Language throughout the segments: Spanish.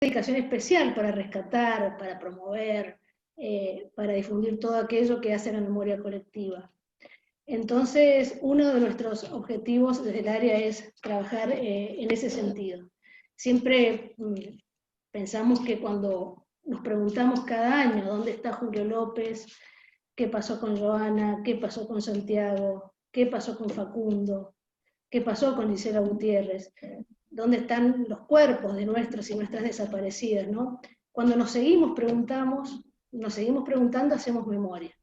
dedicación especial para rescatar, para promover, para difundir todo aquello que hace la memoria colectiva. Entonces, uno de nuestros objetivos desde el área es trabajar en ese sentido. Siempre pensamos que cuando nos preguntamos cada año dónde está Julio López, qué pasó con Joana, qué pasó con Santiago, qué pasó con Facundo, qué pasó con Gisela Gutiérrez, dónde están los cuerpos de nuestros y nuestras desaparecidas, ¿no? Cuando nos seguimos preguntando, hacemos memoria.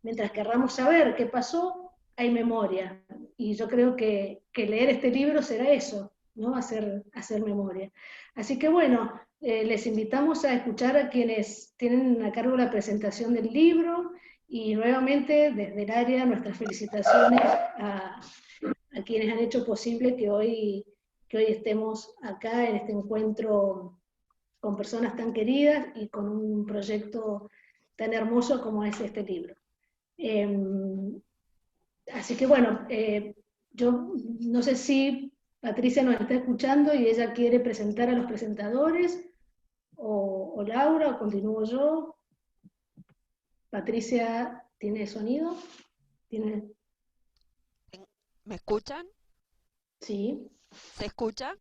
Mientras querramos saber qué pasó, hay memoria. Y yo creo que leer este libro será eso, ¿no? Hacer memoria. Así que bueno, les invitamos a escuchar a quienes tienen a cargo la presentación del libro y nuevamente desde el área nuestras felicitaciones a quienes han hecho posible que hoy estemos acá en este encuentro con personas tan queridas y con un proyecto tan hermoso como es este libro. Así que bueno, yo no sé si Patricia nos está escuchando y ella quiere presentar a los presentadores, o Laura, o continúo yo. Patricia, ¿tiene sonido? ¿Tiene? ¿Me escuchan? Sí. ¿Se escucha?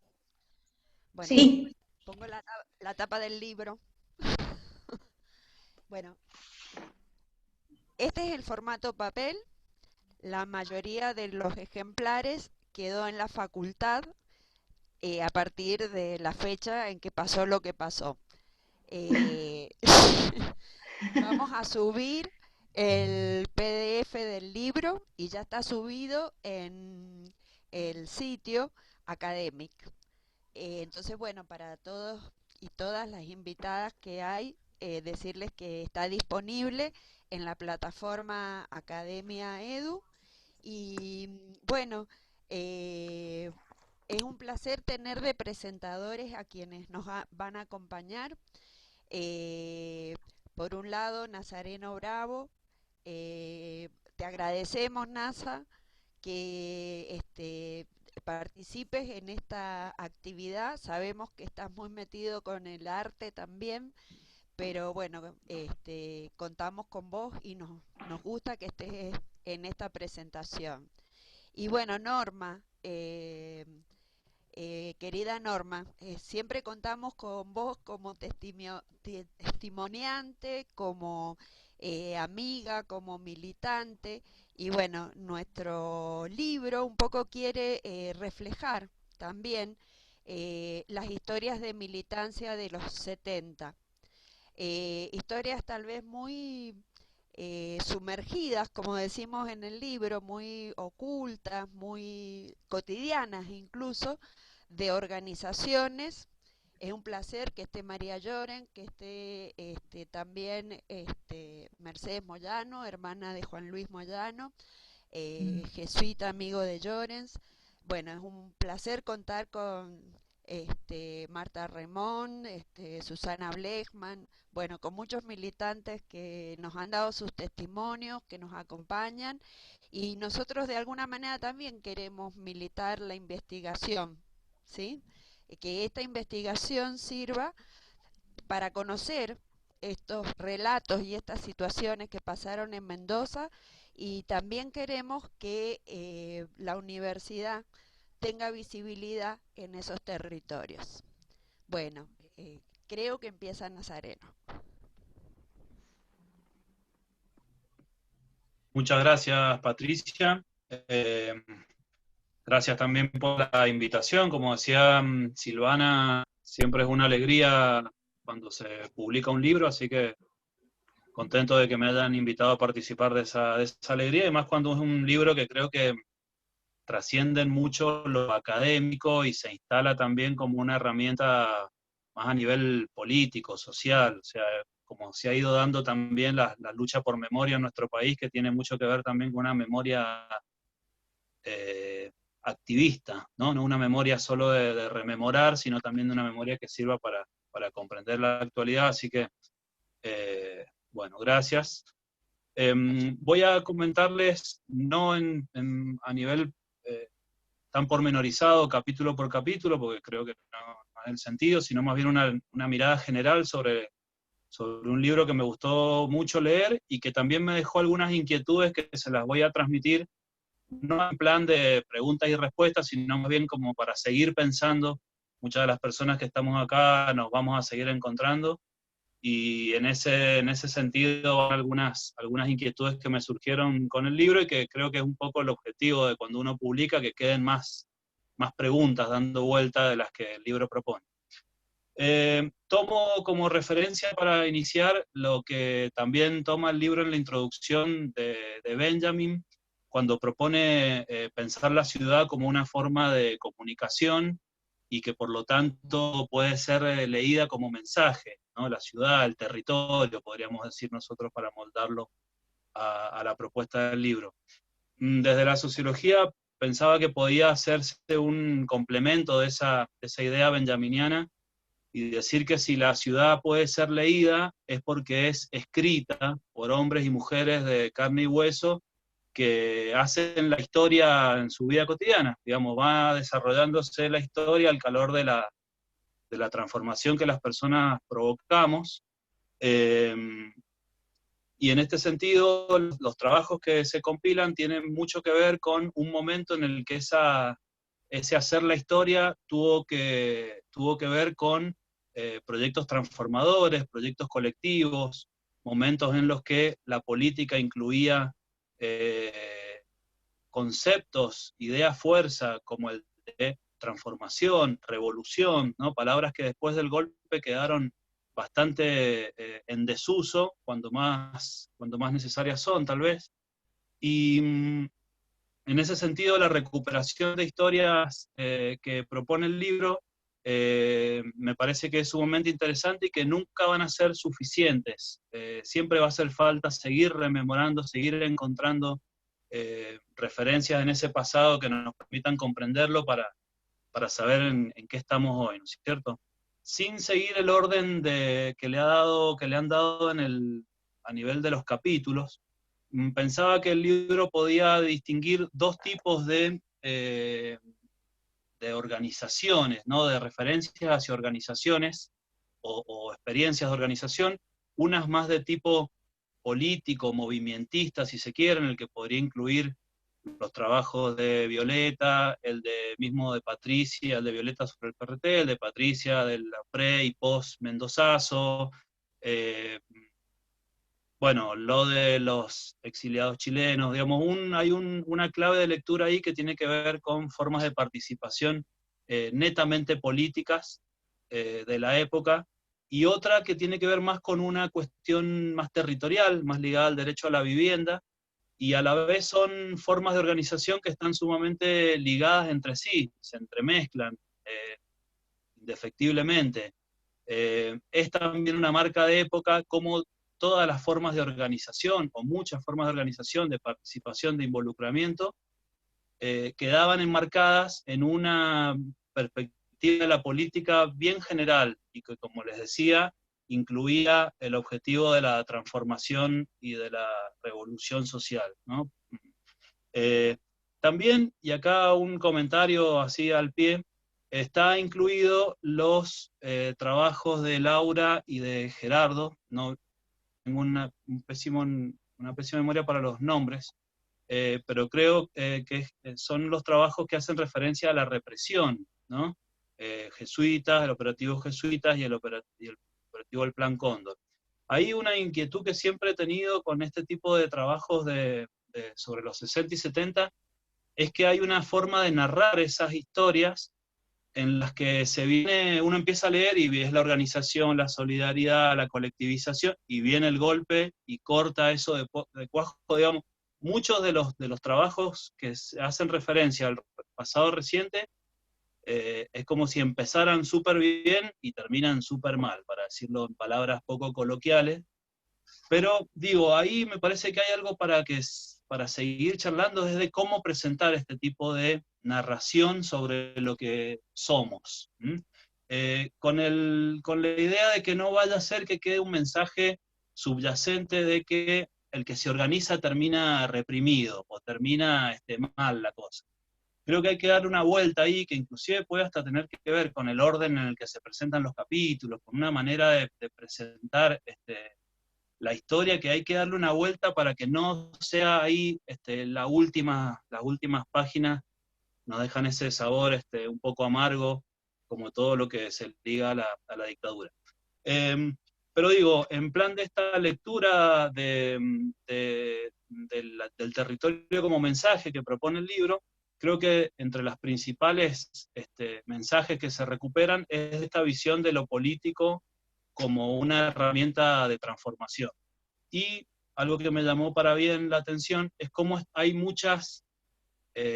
Bueno, Sí. pongo la tapa del libro. Bueno, este es el formato papel. La mayoría de los ejemplares quedó en la facultad a partir de la fecha en que pasó lo que pasó. Eh, Vamos a subir el PDF del libro y ya está subido en el sitio Academic. Entonces, bueno, para todos y todas las invitadas que hay, decirles que está disponible en la plataforma Academia Edu. Y bueno, eh, es un placer tener de presentadores a quienes nos van a acompañar. Eh, por un lado, Nazareno Bravo. Te agradecemos, NASA, que participes en esta actividad. Sabemos que estás muy metido con el arte también, pero bueno, contamos con vos y nos gusta que estés en esta presentación. Y bueno, Norma, querida Norma, siempre contamos con vos como testimoniante, como amiga, como militante. Y bueno, nuestro libro un poco quiere reflejar también las historias de militancia de los 70. Historias tal vez muy sumergidas, como decimos en el libro, muy ocultas, muy cotidianas incluso, de organizaciones. Es un placer que esté María Lloren, que esté también Mercedes Moyano, hermana de Juan Luis Moyano, jesuita amigo de Llorens. Bueno, es un placer contar con Marta Remón, Susana Blechman, bueno, con muchos militantes que nos han dado sus testimonios, que nos acompañan, y nosotros de alguna manera también queremos militar la investigación, ¿sí? Que esta investigación sirva para conocer estos relatos y estas situaciones que pasaron en Mendoza, y también queremos que la universidad tenga visibilidad en esos territorios. Bueno, creo que empieza Nazareno. Muchas gracias, Patricia. Gracias también por la invitación. Como decía Silvana, siempre es una alegría cuando se publica un libro, así que contento de que me hayan invitado a participar de esa alegría, y más cuando es un libro que creo que trascienden mucho lo académico y se instala también como una herramienta más a nivel político, social, o sea, como se ha ido dando también la lucha por memoria en nuestro país, que tiene mucho que ver también con una memoria activista, ¿no? No una memoria solo de rememorar, sino también de una memoria que sirva para comprender la actualidad, así que, bueno, gracias. Voy a comentarles, no a nivel tan pormenorizado, capítulo por capítulo, porque creo que no el sentido, sino más bien una mirada general sobre un libro que me gustó mucho leer y que también me dejó algunas inquietudes que se las voy a transmitir, no en plan de preguntas y respuestas, sino más bien como para seguir pensando. Muchas de las personas que estamos acá nos vamos a seguir encontrando, y en ese sentido algunas inquietudes que me surgieron con el libro y que creo que es un poco el objetivo de cuando uno publica, que queden más preguntas dando vuelta de las que el libro propone. Tomo como referencia para iniciar lo que también toma el libro en la introducción de Benjamin, cuando propone pensar la ciudad como una forma de comunicación y que por lo tanto puede ser leída como mensaje, ¿no? La ciudad, el territorio, podríamos decir nosotros, para moldarlo a la propuesta del libro. Desde la sociología pensaba que podía hacerse un complemento de esa idea benjaminiana, y decir que si la ciudad puede ser leída es porque es escrita por hombres y mujeres de carne y hueso que hacen la historia en su vida cotidiana. Digamos, va desarrollándose la historia al calor de la transformación que las personas provocamos. Y en este sentido, los trabajos que se compilan tienen mucho que ver con un momento en el que ese hacer la historia tuvo que ver con proyectos transformadores, proyectos colectivos, momentos en los que la política incluía conceptos, ideas fuerza, como el de transformación, revolución, ¿no? Palabras que después del golpe quedaron bastante en desuso, cuando más necesarias son, tal vez. Y en ese sentido, la recuperación de historias que propone el libro me parece que es sumamente interesante y que nunca van a ser suficientes. Siempre va a hacer falta seguir rememorando, seguir encontrando referencias en ese pasado que nos permitan comprenderlo para saber en qué estamos hoy, ¿no es cierto? Sin seguir el orden que le han dado a nivel de los capítulos, pensaba que el libro podía distinguir dos tipos de organizaciones, ¿no? De referencias hacia organizaciones o experiencias de organización, unas más de tipo político, movimentista, si se quiere, en el que podría incluir los trabajos de Violeta, mismo de Patricia, el de Violeta sobre el PRT, el de Patricia de la pre y post Mendozazo, bueno, lo de los exiliados chilenos, digamos, hay una clave de lectura ahí que tiene que ver con formas de participación netamente políticas de la época, y otra que tiene que ver más con una cuestión más territorial, más ligada al derecho a la vivienda, y a la vez son formas de organización que están sumamente ligadas entre sí, se entremezclan indefectiblemente. Es también una marca de época como todas las formas de organización, o muchas formas de organización, de participación, de involucramiento, quedaban enmarcadas en una perspectiva de la política bien general, y que, como les decía, incluía el objetivo de la transformación y de la revolución social, ¿no? También, y acá un comentario así al pie, está incluido los trabajos de Laura y de Gerardo. No tengo una pésima memoria para los nombres, pero creo que son los trabajos que hacen referencia a la represión, ¿no? Jesuitas, el operativo Jesuitas y el operativo del Plan Cóndor. Hay una inquietud que siempre he tenido con este tipo de trabajos sobre los 60 y 70, es que hay una forma de narrar esas historias en las que uno empieza a leer y es la organización, la solidaridad, la colectivización, y viene el golpe y corta eso de cuajo, digamos. Muchos de los trabajos que hacen referencia al pasado reciente es como si empezaran súper bien y terminan súper mal, para decirlo en palabras poco coloquiales. Pero digo, ahí me parece que hay algo para seguir charlando, desde cómo presentar este tipo de narración sobre lo que somos. Con la idea de que no vaya a ser que quede un mensaje subyacente de que el que se organiza termina reprimido o termina mal la cosa. creo que hay que darle una vuelta ahí, que inclusive puede hasta tener que ver con el orden en el que se presentan los capítulos, con una manera de presentar la historia, que hay que darle una vuelta para que no sea ahí las últimas páginas nos dejan ese sabor un poco amargo, como todo lo que se liga a la dictadura. Pero digo, en plan de esta lectura del territorio como mensaje que propone el libro, creo que entre las principales mensajes que se recuperan es esta visión de lo político como una herramienta de transformación. Y algo que me llamó para bien la atención es cómo hay muchas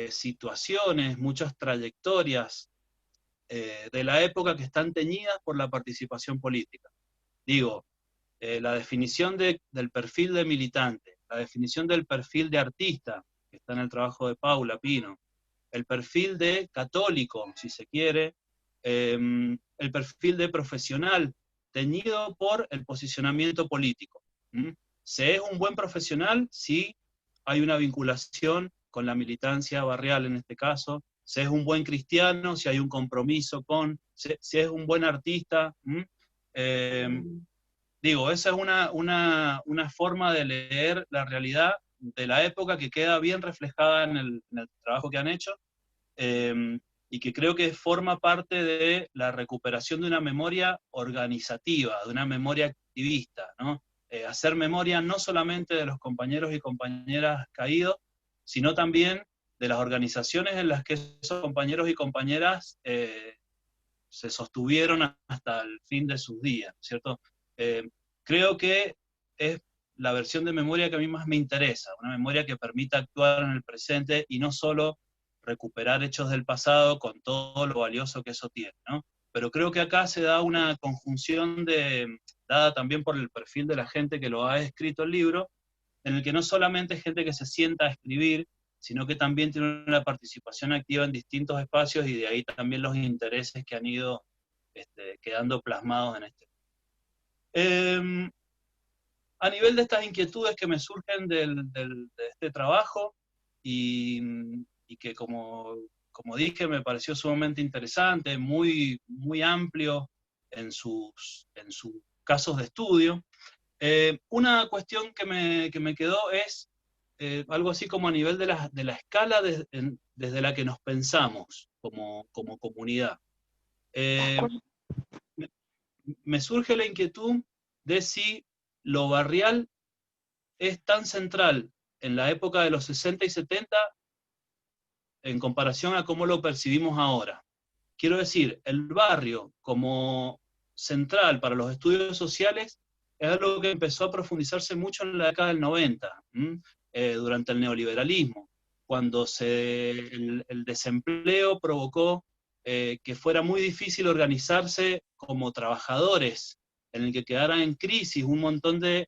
situaciones, muchas trayectorias de la época que están teñidas por la participación política. Digo, la definición del perfil de militante, la definición del perfil de artista, que está en el trabajo de Paula Pino, el perfil de católico, si se quiere, el perfil de profesional, teñido por el posicionamiento político. ¿Se es un buen profesional? Sí, hay una vinculación con la militancia barrial en este caso. ¿Se es un buen cristiano? Si hay un compromiso con... Si es un buen artista. Digo, esa es una forma de leer la realidad de la época que queda bien reflejada en el trabajo que han hecho, y que creo que forma parte de la recuperación de una memoria organizativa, de una memoria activista, ¿no? Hacer memoria no solamente de los compañeros y compañeras caídos, sino también de las organizaciones en las que esos compañeros y compañeras se sostuvieron hasta el fin de sus días, ¿cierto? Creo que es la versión de memoria que a mí más me interesa, una memoria que permita actuar en el presente y no solo recuperar hechos del pasado con todo lo valioso que eso tiene, ¿no? Pero creo que acá se da una conjunción dada también por el perfil de la gente que lo ha escrito el libro, en el que no solamente es gente que se sienta a escribir, sino que también tiene una participación activa en distintos espacios, y de ahí también los intereses que han ido quedando plasmados en este. A nivel de estas inquietudes que me surgen de este trabajo, y que como dije, me pareció sumamente interesante, muy, muy amplio en sus casos de estudio, una cuestión que me quedó es algo así como a nivel de la escala desde la que nos pensamos como comunidad. Me surge la inquietud de si lo barrial es tan central en la época de los 60 y 70 en comparación a cómo lo percibimos ahora. Quiero decir, el barrio como central para los estudios sociales es algo que empezó a profundizarse mucho en la década del 90, durante el neoliberalismo, cuando el desempleo provocó que fuera muy difícil organizarse como trabajadores, en el que quedara en crisis un montón de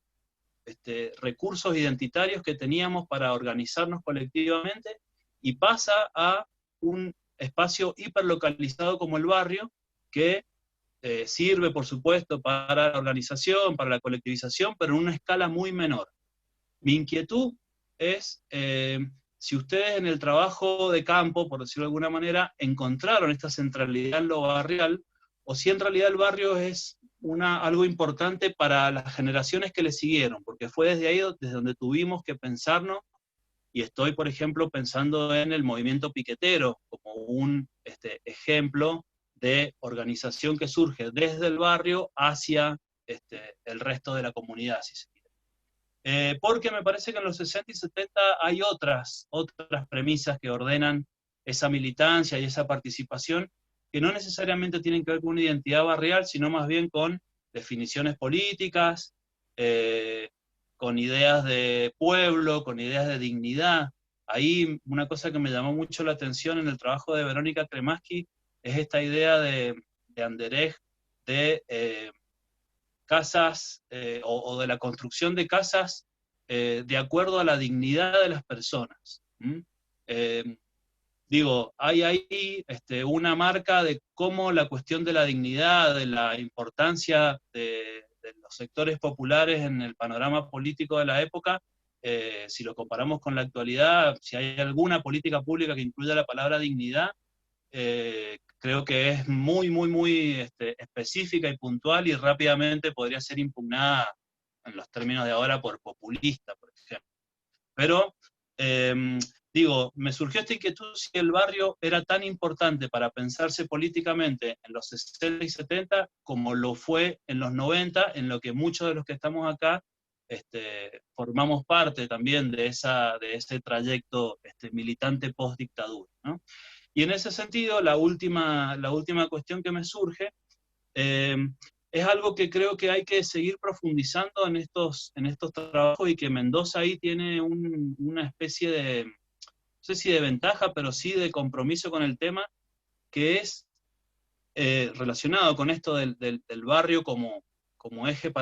recursos identitarios que teníamos para organizarnos colectivamente, y pasa a un espacio hiperlocalizado como el barrio, que sirve, por supuesto, para la organización, para la colectivización, pero en una escala muy menor. Mi inquietud es si ustedes en el trabajo de campo, por decirlo de alguna manera, encontraron esta centralidad en lo barrial, o si en realidad el barrio es algo importante para las generaciones que le siguieron, porque fue desde ahí desde donde tuvimos que pensarnos, y estoy, por ejemplo, pensando en el movimiento piquetero como un ejemplo de organización que surge desde el barrio hacia el resto de la comunidad, si se quiere. Porque me parece que en los 60 y 70 hay otras premisas que ordenan esa militancia y esa participación, que no necesariamente tienen que ver con una identidad barrial, sino más bien con definiciones políticas, con ideas de pueblo, con ideas de dignidad. Ahí una cosa que me llamó mucho la atención en el trabajo de Verónica Kremaski es esta idea de Anderegg de casas, o de la construcción de casas de acuerdo a la dignidad de las personas. Digo, hay ahí una marca de cómo la cuestión de la dignidad, de la importancia de los sectores populares en el panorama político de la época, si lo comparamos con la actualidad, si hay alguna política pública que incluya la palabra dignidad, creo que es muy, muy, muy específica y puntual, y rápidamente podría ser impugnada en los términos de ahora por populista, por ejemplo. Pero, digo, me surgió esta inquietud si el barrio era tan importante para pensarse políticamente en los 60 y 70 como lo fue en los 90, en lo que muchos de los que estamos acá formamos parte también de ese trayecto militante post-dictadura, ¿no? Y en ese sentido, la última cuestión que me surge es algo que creo que hay que seguir profundizando en estos trabajos, y que Mendoza ahí tiene una especie de, no sé si de ventaja, pero sí de compromiso con el tema, que es relacionado con esto del barrio como eje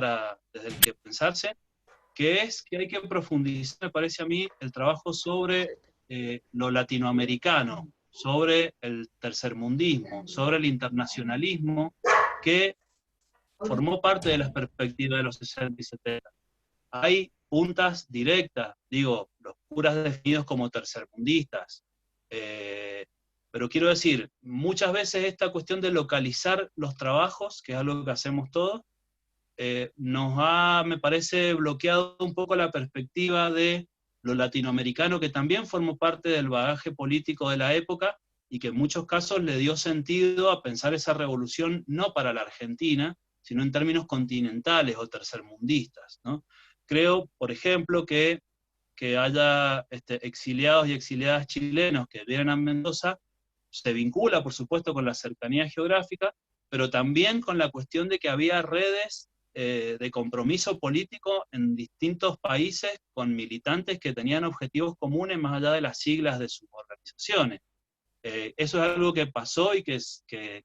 desde el que pensarse, que es que hay que profundizar, me parece a mí, el trabajo sobre lo latinoamericano, sobre el tercermundismo, sobre el internacionalismo, que formó parte de las perspectivas de los 60 y 70. Hay puntas directas, digo, los curas definidos como tercermundistas, pero quiero decir, muchas veces esta cuestión de localizar los trabajos, que es algo que hacemos todos, nos ha, me parece, bloqueado un poco la perspectiva de lo latinoamericano, que también formó parte del bagaje político de la época, y que en muchos casos le dio sentido a pensar esa revolución no para la Argentina, sino en términos continentales o tercermundistas, ¿no? Creo, por ejemplo, que haya exiliados y exiliadas chilenos que vienen a Mendoza se vincula, por supuesto, con la cercanía geográfica, pero también con la cuestión de que había redes de compromiso político en distintos países con militantes que tenían objetivos comunes más allá de las siglas de sus organizaciones. Eso es algo que pasó y que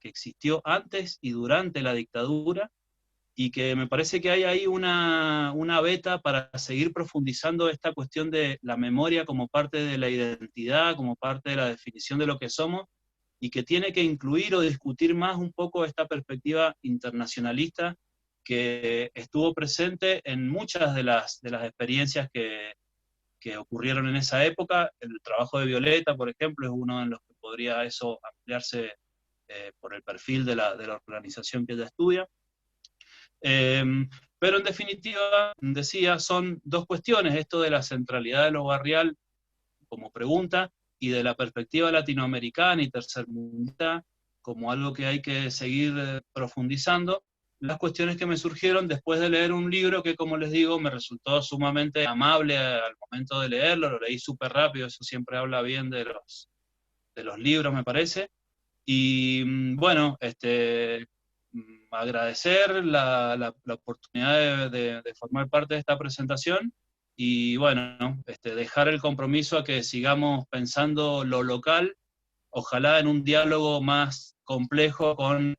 existió antes y durante la dictadura, y que me parece que hay ahí una beta para seguir profundizando esta cuestión de la memoria como parte de la identidad, como parte de la definición de lo que somos, y que tiene que incluir o discutir más un poco esta perspectiva internacionalista que estuvo presente en muchas de las experiencias que ocurrieron en esa época. El trabajo de Violeta, por ejemplo, es uno en los que podría eso ampliarse por el perfil de la organización que ella estudia. Pero en definitiva, decía, son dos cuestiones, esto de la centralidad de lo barrial como pregunta, y de la perspectiva latinoamericana y tercermundista como algo que hay que seguir profundizando. Las cuestiones que me surgieron después de leer un libro que, como les digo, me resultó sumamente amable al momento de leerlo, lo leí súper rápido, eso siempre habla bien de los libros, me parece. Y bueno, agradecer la oportunidad de formar parte de esta presentación, y bueno, dejar el compromiso a que sigamos pensando lo local, ojalá en un diálogo más complejo con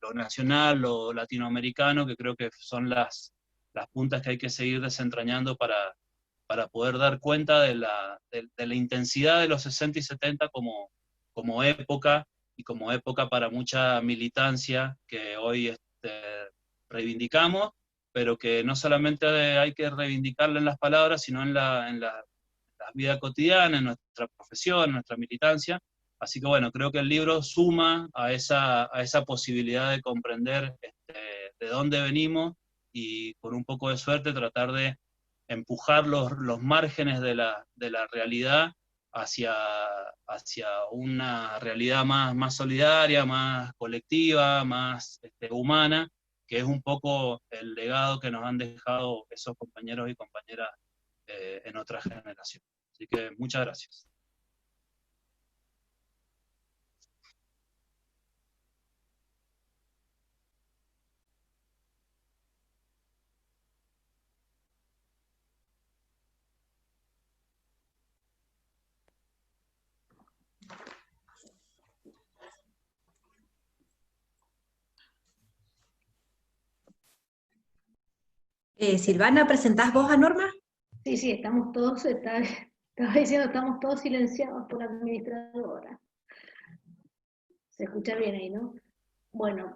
lo nacional, lo latinoamericano, que creo que son las puntas que hay que seguir desentrañando para poder dar cuenta de la intensidad de los 60 y 70 como época, y como época para mucha militancia que hoy reivindicamos, pero que no solamente hay que reivindicarla en las palabras, sino en la vida cotidiana, en nuestra profesión, en nuestra militancia. Así que bueno, creo que el libro suma a esa posibilidad de comprender de dónde venimos, y con un poco de suerte tratar de empujar los márgenes de la realidad hacia una realidad más solidaria, más colectiva, más humana, que es un poco el legado que nos han dejado esos compañeros y compañeras en otra generación. Así que muchas gracias. Silvana, ¿presentás vos a Norma? Sí, sí, estamos todos, estaba diciendo, estamos todos silenciados por la administradora. Se escucha bien ahí, ¿no? Bueno,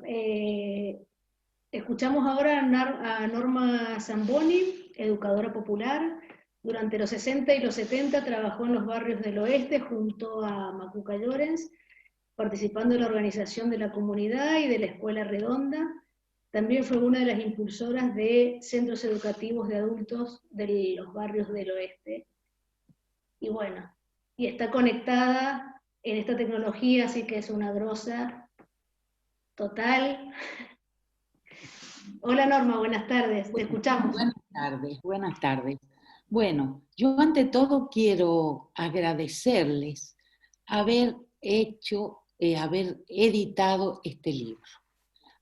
escuchamos ahora a Norma Zamboni, educadora popular, Durante los 60 y los 70 trabajó en los barrios del oeste junto a Macuca Llorens, participando en la organización de la comunidad y de la Escuela Redonda. También fue una de las impulsoras de centros educativos de adultos de los barrios del oeste. Y bueno, y está conectada en esta tecnología, así que es una grosa total. Hola Norma, buenas tardes, te escuchamos. Buenas tardes. Bueno, yo ante todo quiero agradecerles haber haber editado este libro,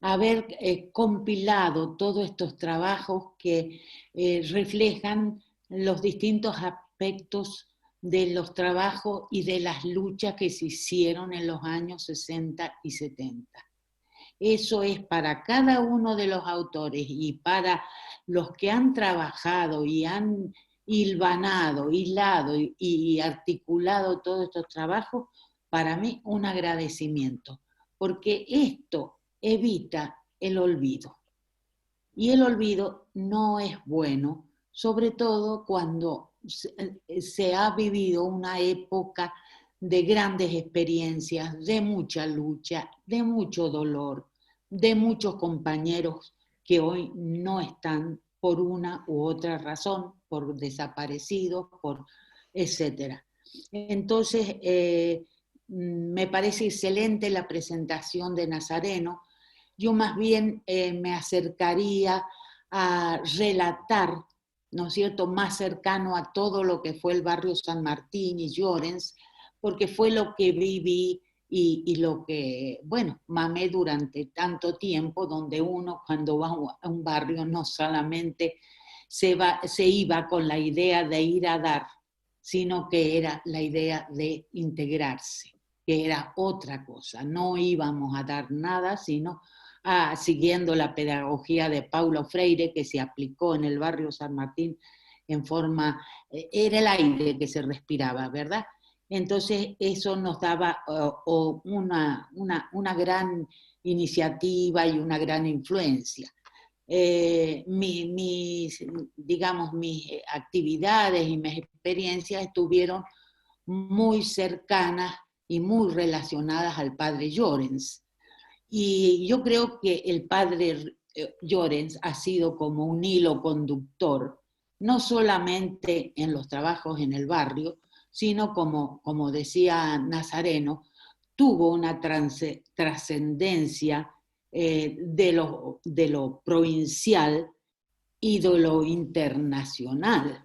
haber compilado todos estos trabajos que reflejan los distintos aspectos de los trabajos y de las luchas que se hicieron en los años 60 y 70. Eso es para cada uno de los autores y para los que han trabajado y han hilvanado, hilado y articulado todos estos trabajos, para mí un agradecimiento, porque esto evita el olvido. Y el olvido no es bueno, sobre todo cuando se ha vivido una época de grandes experiencias, de mucha lucha, de mucho dolor, de muchos compañeros que hoy no están por una u otra razón, por desaparecidos, por etcétera. Entonces, me parece excelente la presentación de Nazareno. Yo más bien me acercaría a relatar, ¿no es cierto?, más cercano a todo lo que fue el barrio San Martín y Llorens, porque fue lo que viví y lo que, bueno, mamé durante tanto tiempo, donde uno cuando va a un barrio no solamente se iba con la idea de ir a dar, sino que era la idea de integrarse, que era otra cosa. No íbamos a dar nada, sino siguiendo la pedagogía de Paulo Freire, que se aplicó en el barrio San Martín en forma, era el aire que se respiraba, ¿verdad? Entonces eso nos daba una gran iniciativa y una gran influencia. Mis actividades y mis experiencias estuvieron muy cercanas y muy relacionadas al padre Llorens. Y yo creo que el padre Llorens ha sido como un hilo conductor, no solamente en los trabajos en el barrio, sino como decía Nazareno, tuvo una trascendencia de lo provincial y de lo internacional,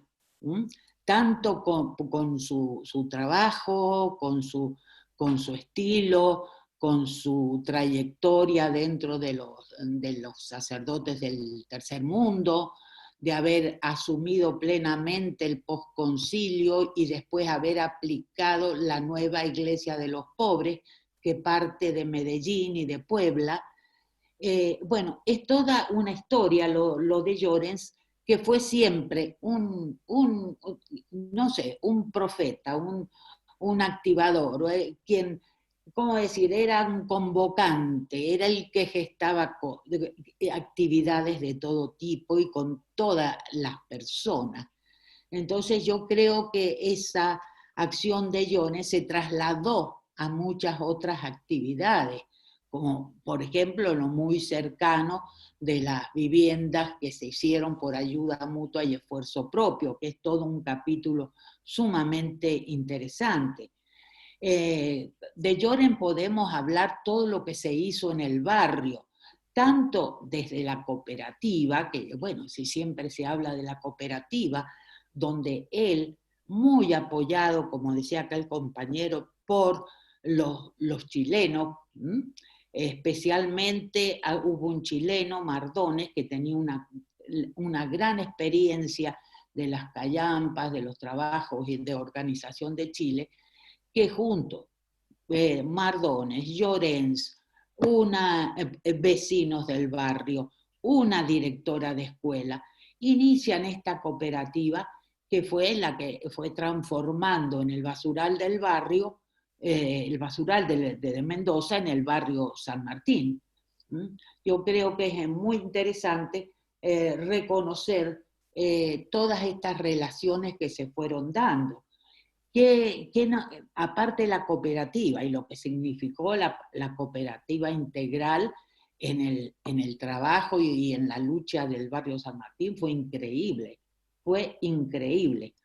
tanto con su trabajo, con su estilo, con su trayectoria dentro de los sacerdotes del Tercer Mundo, de haber asumido plenamente el posconcilio y después haber aplicado la nueva Iglesia de los Pobres, que parte de Medellín y de Puebla. Bueno, es toda una historia lo de Llorens, que fue siempre un profeta, un activador, quien, ¿cómo decir?, era un convocante, era el que gestaba actividades de todo tipo y con todas las personas. Entonces yo creo que esa acción de Llorens se trasladó a muchas otras actividades, como por ejemplo lo muy cercano de las viviendas que se hicieron por ayuda mutua y esfuerzo propio, que es todo un capítulo sumamente interesante. De Llorens podemos hablar todo lo que se hizo en el barrio, tanto desde la cooperativa, que bueno, si siempre se habla de la cooperativa, donde él, muy apoyado, como decía acá el compañero, por los chilenos, especialmente hubo un chileno, Mardones, que tenía una gran experiencia de las callampas, de los trabajos y de organización de Chile, que junto Mardones, Llorens, vecinos del barrio, una directora de escuela, inician esta cooperativa que fue la que fue transformando en el basural del barrio, el basural de Mendoza, en el barrio San Martín. Yo creo que es muy interesante reconocer todas estas relaciones que se fueron dando. Aparte de la cooperativa y lo que significó la cooperativa integral en el trabajo y en la lucha del barrio San Martín, fue increíble, fue increíble.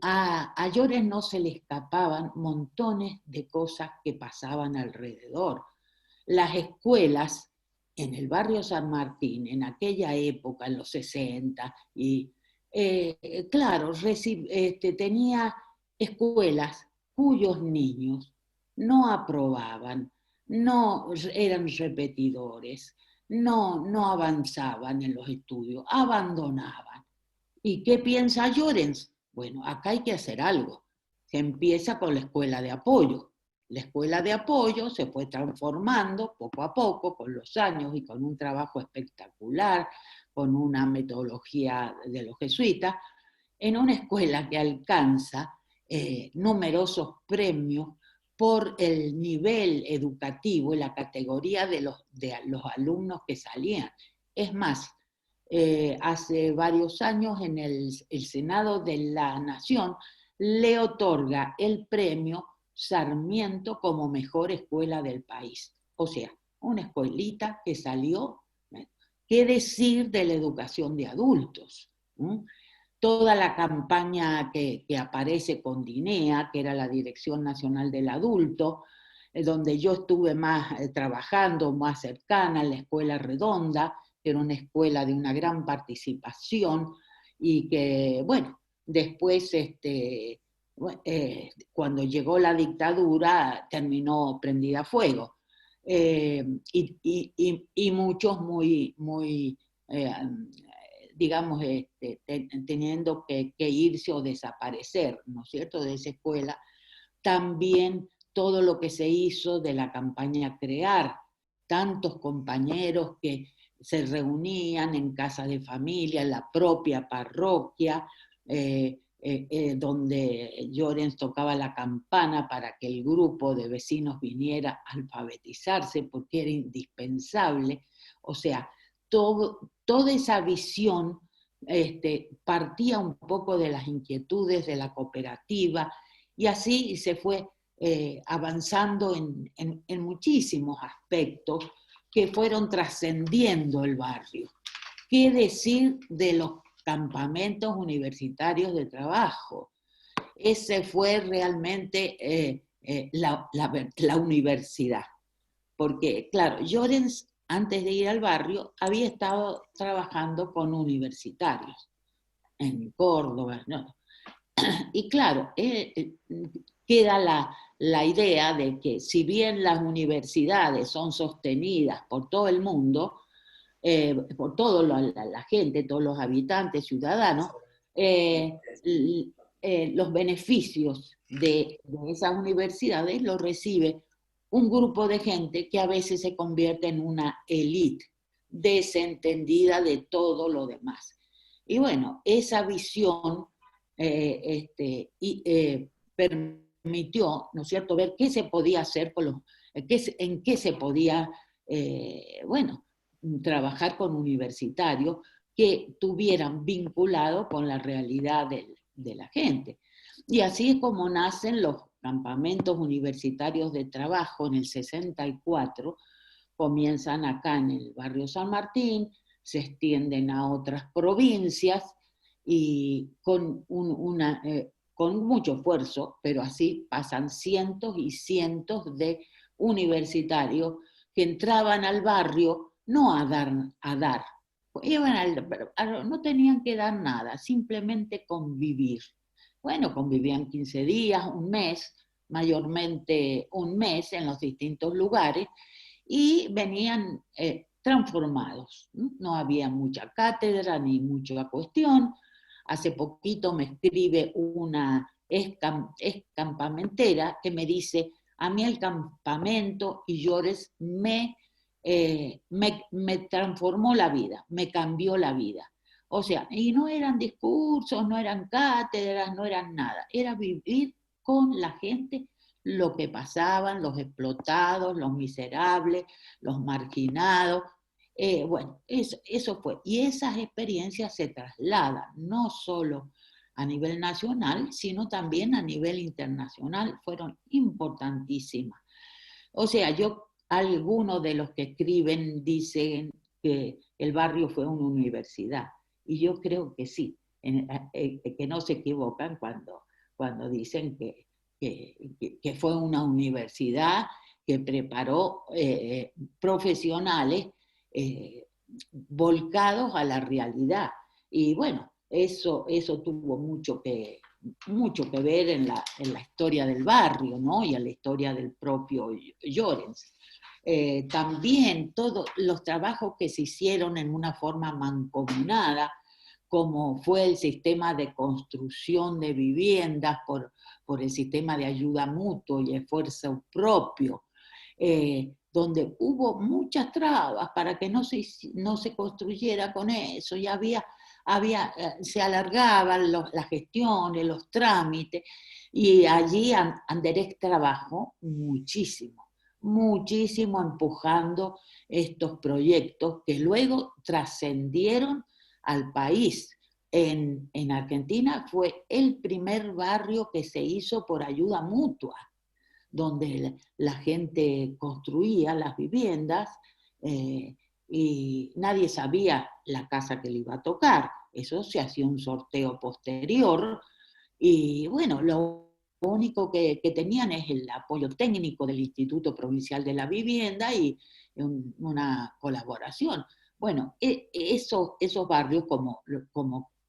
A Llorens no se le escapaban montones de cosas que pasaban alrededor. Las escuelas en el barrio San Martín, en aquella época, en los 60, y claro, tenía escuelas cuyos niños no aprobaban, no eran repetidores, no avanzaban en los estudios, abandonaban. ¿Y qué piensa Llorens? Bueno, acá hay que hacer algo. Se empieza con la escuela de apoyo. La escuela de apoyo se fue transformando poco a poco con los años y con un trabajo espectacular, con una metodología de los jesuitas, en una escuela que alcanza numerosos premios por el nivel educativo y la categoría de los alumnos que salían. Es más, hace varios años en el Senado de la Nación le otorga el premio Sarmiento como mejor escuela del país. O sea, una escuelita que salió. ¿Qué decir de la educación de adultos? Toda la campaña que aparece con DINEA, que era la Dirección Nacional del Adulto, donde yo estuve más trabajando, más cercana a la Escuela Redonda, que era una escuela de una gran participación, y que, bueno, después, cuando llegó la dictadura, terminó prendida a fuego. Y muchos muy digamos, teniendo que irse o desaparecer, ¿no es cierto?, de esa escuela. También todo lo que se hizo de la campaña Crear, tantos compañeros que se reunían en casa de familia, en la propia parroquia, donde Llorens tocaba la campana para que el grupo de vecinos viniera a alfabetizarse, porque era indispensable. O sea, toda esa visión partía un poco de las inquietudes de la cooperativa, y así se fue avanzando en muchísimos aspectos que fueron trascendiendo el barrio. ¿Qué decir de los campamentos universitarios de trabajo? Ese fue realmente la universidad. Porque, claro, Llorens, antes de ir al barrio, había estado trabajando con universitarios en Córdoba, ¿no? Y claro, queda la idea de que si bien las universidades son sostenidas por todo el mundo, por toda la gente, todos los habitantes, ciudadanos, los beneficios de esas universidades los recibe un grupo de gente que a veces se convierte en una élite desentendida de todo lo demás. Y bueno, esa visión permitió, ¿no es cierto?, ver qué se podía hacer en qué se podía, trabajar con universitarios que estuvieran vinculados con la realidad de la gente. Y así es como nacen los campamentos universitarios de trabajo en el 64, comienzan acá en el barrio San Martín, se extienden a otras provincias y con mucho esfuerzo, pero así pasan cientos y cientos de universitarios que entraban al barrio no a dar, no tenían que dar nada, simplemente convivir. Bueno, convivían 15 días, un mes, mayormente un mes en los distintos lugares, y venían transformados. No había mucha cátedra ni mucha cuestión. Hace poquito me escribe una campamentera que me dice: a mí el campamento y Llorens me transformó la vida, me cambió la vida. O sea, y no eran discursos, no eran cátedras, no eran nada. Era vivir con la gente lo que pasaban, los explotados, los miserables, los marginados. Bueno, eso fue. Y esas experiencias se trasladan no solo a nivel nacional, sino también a nivel internacional, fueron importantísimas. O sea, algunos de los que escriben dicen que el barrio fue una universidad, y yo creo que sí, que no se equivocan cuando dicen que fue una universidad que preparó profesionales volcados a la realidad. Y bueno, eso tuvo mucho que ver en la historia del barrio, ¿no? Y en la historia del propio Llorens. También todos los trabajos que se hicieron en una forma mancomunada, como fue el sistema de construcción de viviendas por el sistema de ayuda mutua y esfuerzo propio, donde hubo muchas trabas para que no se construyera con eso, y se alargaban las gestiones, los trámites, y allí Anderlecht trabajó muchísimo empujando estos proyectos que luego trascendieron al país. En Argentina fue el primer barrio que se hizo por ayuda mutua, donde la gente construía las viviendas y nadie sabía la casa que le iba a tocar. Eso se hacía un sorteo posterior y bueno, lo único que tenían es el apoyo técnico del Instituto Provincial de la Vivienda y una colaboración. Bueno, esos barrios como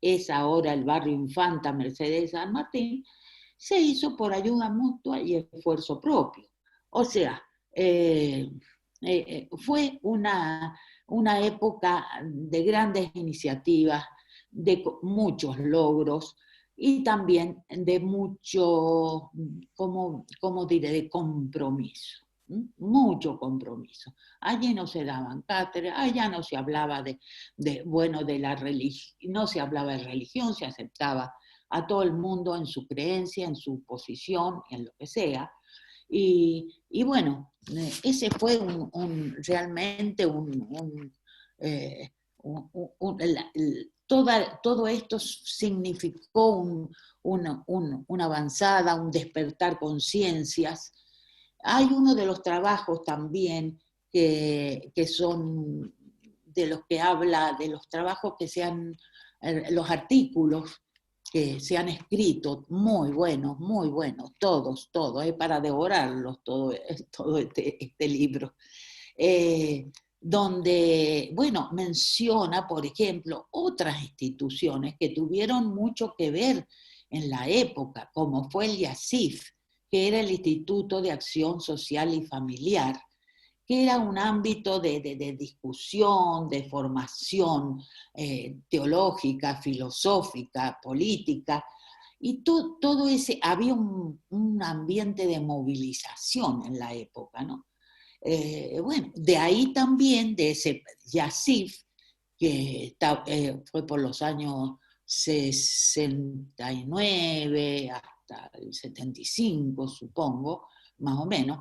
es ahora el barrio Infanta Mercedes San Martín, se hizo por ayuda mutua y esfuerzo propio. O sea, fue una época de grandes iniciativas, de muchos logros y también de mucho, ¿cómo diré?, de compromiso. Mucho compromiso. Allí no se daban cátedras, allá no se hablaba de la religión, no se hablaba de religión, se aceptaba a todo el mundo en su creencia, en su posición, en lo que sea. Y bueno, ese fue realmente todo esto significó una avanzada, un despertar conciencias. Hay uno de los trabajos también que son de los que habla, de los trabajos que los artículos que se han escrito, muy buenos, todos, para devorarlos, todo este libro. Donde, bueno, menciona, por ejemplo, otras instituciones que tuvieron mucho que ver en la época, como fue el IASIF, que era el Instituto de Acción Social y Familiar, que era un ámbito de discusión, de formación teológica, filosófica, política, y todo ese, había un ambiente de movilización en la época, ¿no? Bueno, de ahí también, de ese YASIF, que fue por los años 69 hasta el 75, supongo, más o menos,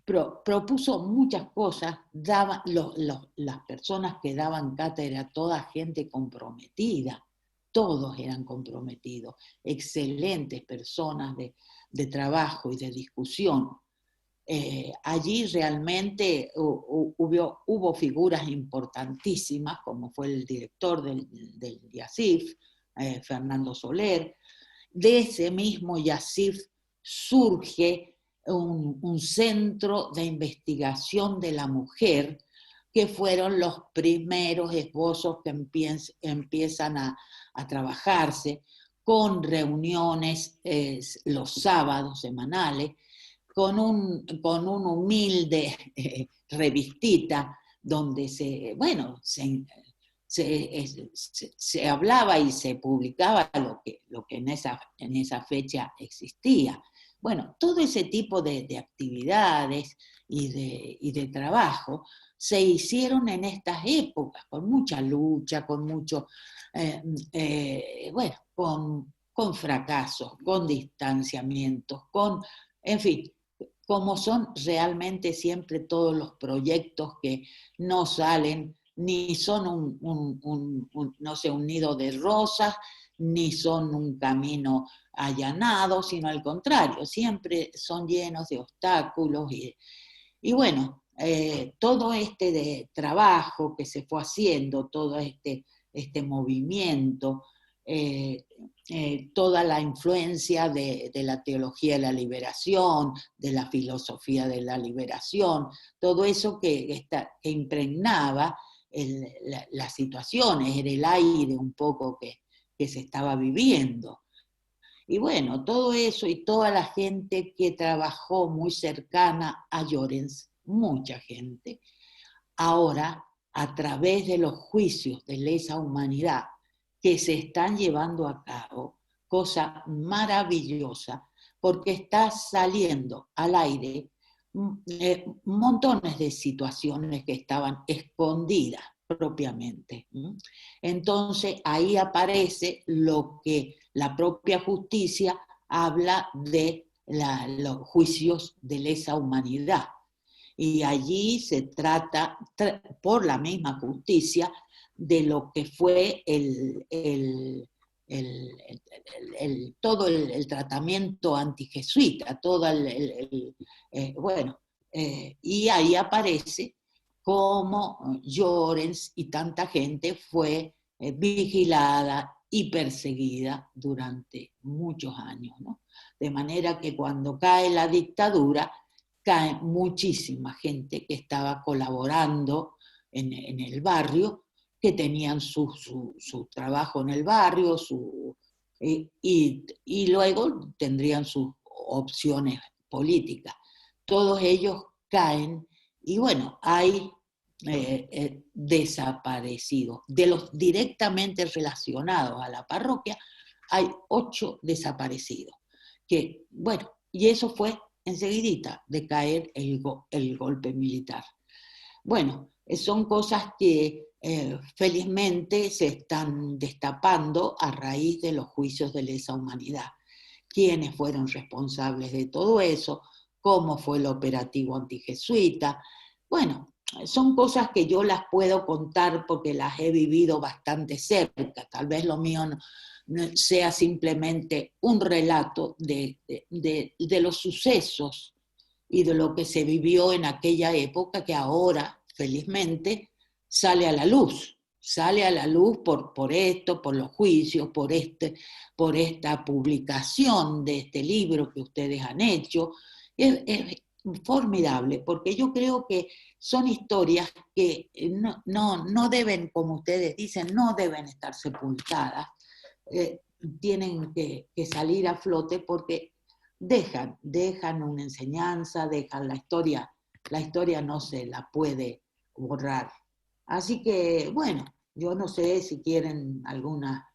propuso muchas cosas, las personas que daban cátedra, toda gente comprometida, todos eran comprometidos, excelentes personas de trabajo y de discusión. Allí realmente hubo figuras importantísimas, como fue el director del YASIF, Fernando Soler. De ese mismo YASIF surge un centro de investigación de la mujer, que fueron los primeros esbozos que empiezan a trabajarse, con reuniones los sábados semanales, con un humilde revistita donde se hablaba y se publicaba lo que en esa fecha existía. Bueno, todo ese tipo de actividades y de trabajo se hicieron en estas épocas, con mucha lucha, con mucho, con fracasos, con distanciamientos, en fin, como son realmente siempre todos los proyectos que no salen, ni son no sé, un nido de rosas, ni son un camino allanado, sino al contrario, siempre son llenos de obstáculos. Y bueno, todo este de trabajo que se fue haciendo, todo este movimiento, toda la influencia de la teología de la liberación, de la filosofía de la liberación, todo eso que impregnaba las situaciones, era el aire un poco que se estaba viviendo. Y bueno, todo eso y toda la gente que trabajó muy cercana a Llorens, mucha gente, ahora a través de los juicios de lesa humanidad que se están llevando a cabo, cosa maravillosa, porque está saliendo al aire montones de situaciones que estaban escondidas propiamente. Entonces ahí aparece lo que la propia justicia habla de los juicios de lesa humanidad. Y allí se trata, por la misma justicia, de lo que fue todo el tratamiento antijesuita, todo bueno, y ahí aparece cómo Llorens y tanta gente fue vigilada y perseguida durante muchos años, ¿no? De manera que cuando cae la dictadura, cae muchísima gente que estaba colaborando en el barrio, que tenían su trabajo en el barrio, y luego tendrían sus opciones políticas. Todos ellos caen, y bueno, hay desaparecidos. De los directamente relacionados a la parroquia, hay 8 desaparecidos. Que, bueno, y eso fue enseguidita de caer el golpe militar. Bueno, son cosas que felizmente se están destapando a raíz de los juicios de lesa humanidad. ¿Quiénes fueron responsables de todo eso? ¿Cómo fue el operativo antijesuita? Bueno, son cosas que yo las puedo contar porque las he vivido bastante cerca. Tal vez lo mío no sea simplemente un relato de los sucesos y de lo que se vivió en aquella época que ahora, felizmente, sale a la luz. Sale a la luz por esto, por los juicios, por esta publicación de este libro que ustedes han hecho. Es formidable, porque yo creo que son historias que no deben, como ustedes dicen, no deben estar sepultadas. Tienen que salir a flote porque dejan una enseñanza, dejan la historia no se la puede borrar. Así que, bueno, yo no sé si quieren alguna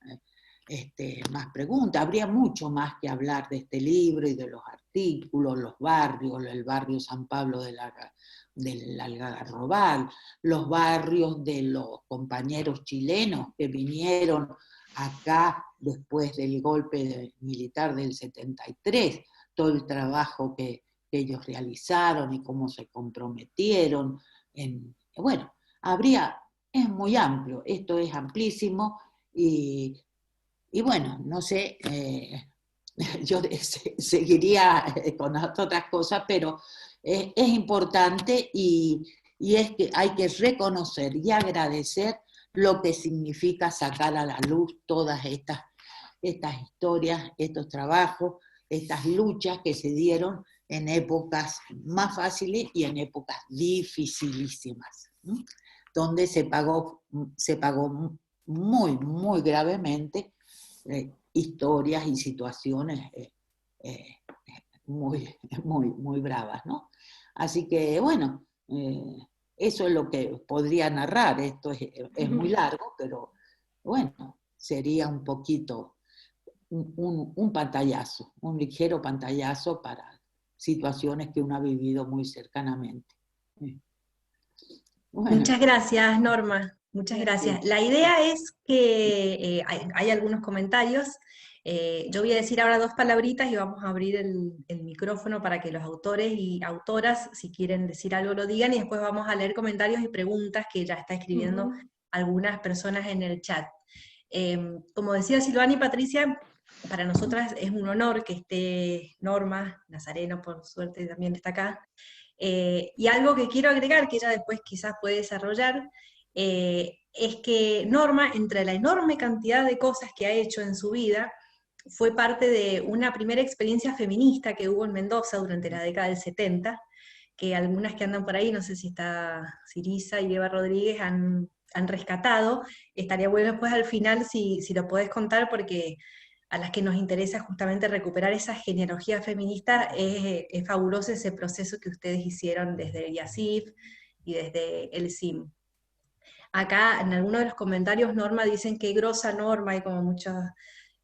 más preguntas. Habría mucho más que hablar de este libro y de los artículos, los barrios, el barrio San Pablo del Algarrobal, los barrios de los compañeros chilenos que vinieron acá después del golpe militar del 73, todo el trabajo que ellos realizaron y cómo se comprometieron. Bueno, es muy amplio, esto es amplísimo y bueno, no sé, yo seguiría con otras cosas, pero es importante y es que hay que reconocer y agradecer lo que significa sacar a la luz todas estas historias, estos trabajos, estas luchas que se dieron en épocas más fáciles y en épocas dificilísimas, ¿no? Donde se pagó muy, muy gravemente historias y situaciones muy, muy, muy bravas, ¿no? Así que, bueno, eso es lo que podría narrar. Esto es muy largo, pero bueno, sería un poquito un pantallazo, un ligero pantallazo para situaciones que uno ha vivido muy cercanamente. Bueno. Muchas gracias, Norma. Muchas gracias. La idea es que hay algunos comentarios. Yo voy a decir ahora 2 palabritas y vamos a abrir el micrófono para que los autores y autoras, si quieren decir algo, lo digan, y después vamos a leer comentarios y preguntas que ya está escribiendo algunas personas en el chat. Como decía Silvana y Patricia, para nosotras es un honor que esté Norma Nazareno, por suerte también está acá, y algo que quiero agregar, que ella después quizás puede desarrollar, es que Norma, entre la enorme cantidad de cosas que ha hecho en su vida, fue parte de una primera experiencia feminista que hubo en Mendoza durante la década del 70, que algunas que andan por ahí, no sé si está Cirisa y Eva Rodríguez, han rescatado. Estaría bueno después al final si lo podés contar, porque a las que nos interesa justamente recuperar esa genealogía feminista, es fabuloso ese proceso que ustedes hicieron desde el IASIF y desde el CIM. Acá en algunos de los comentarios, Norma, dicen que grosa Norma, hay como muchos,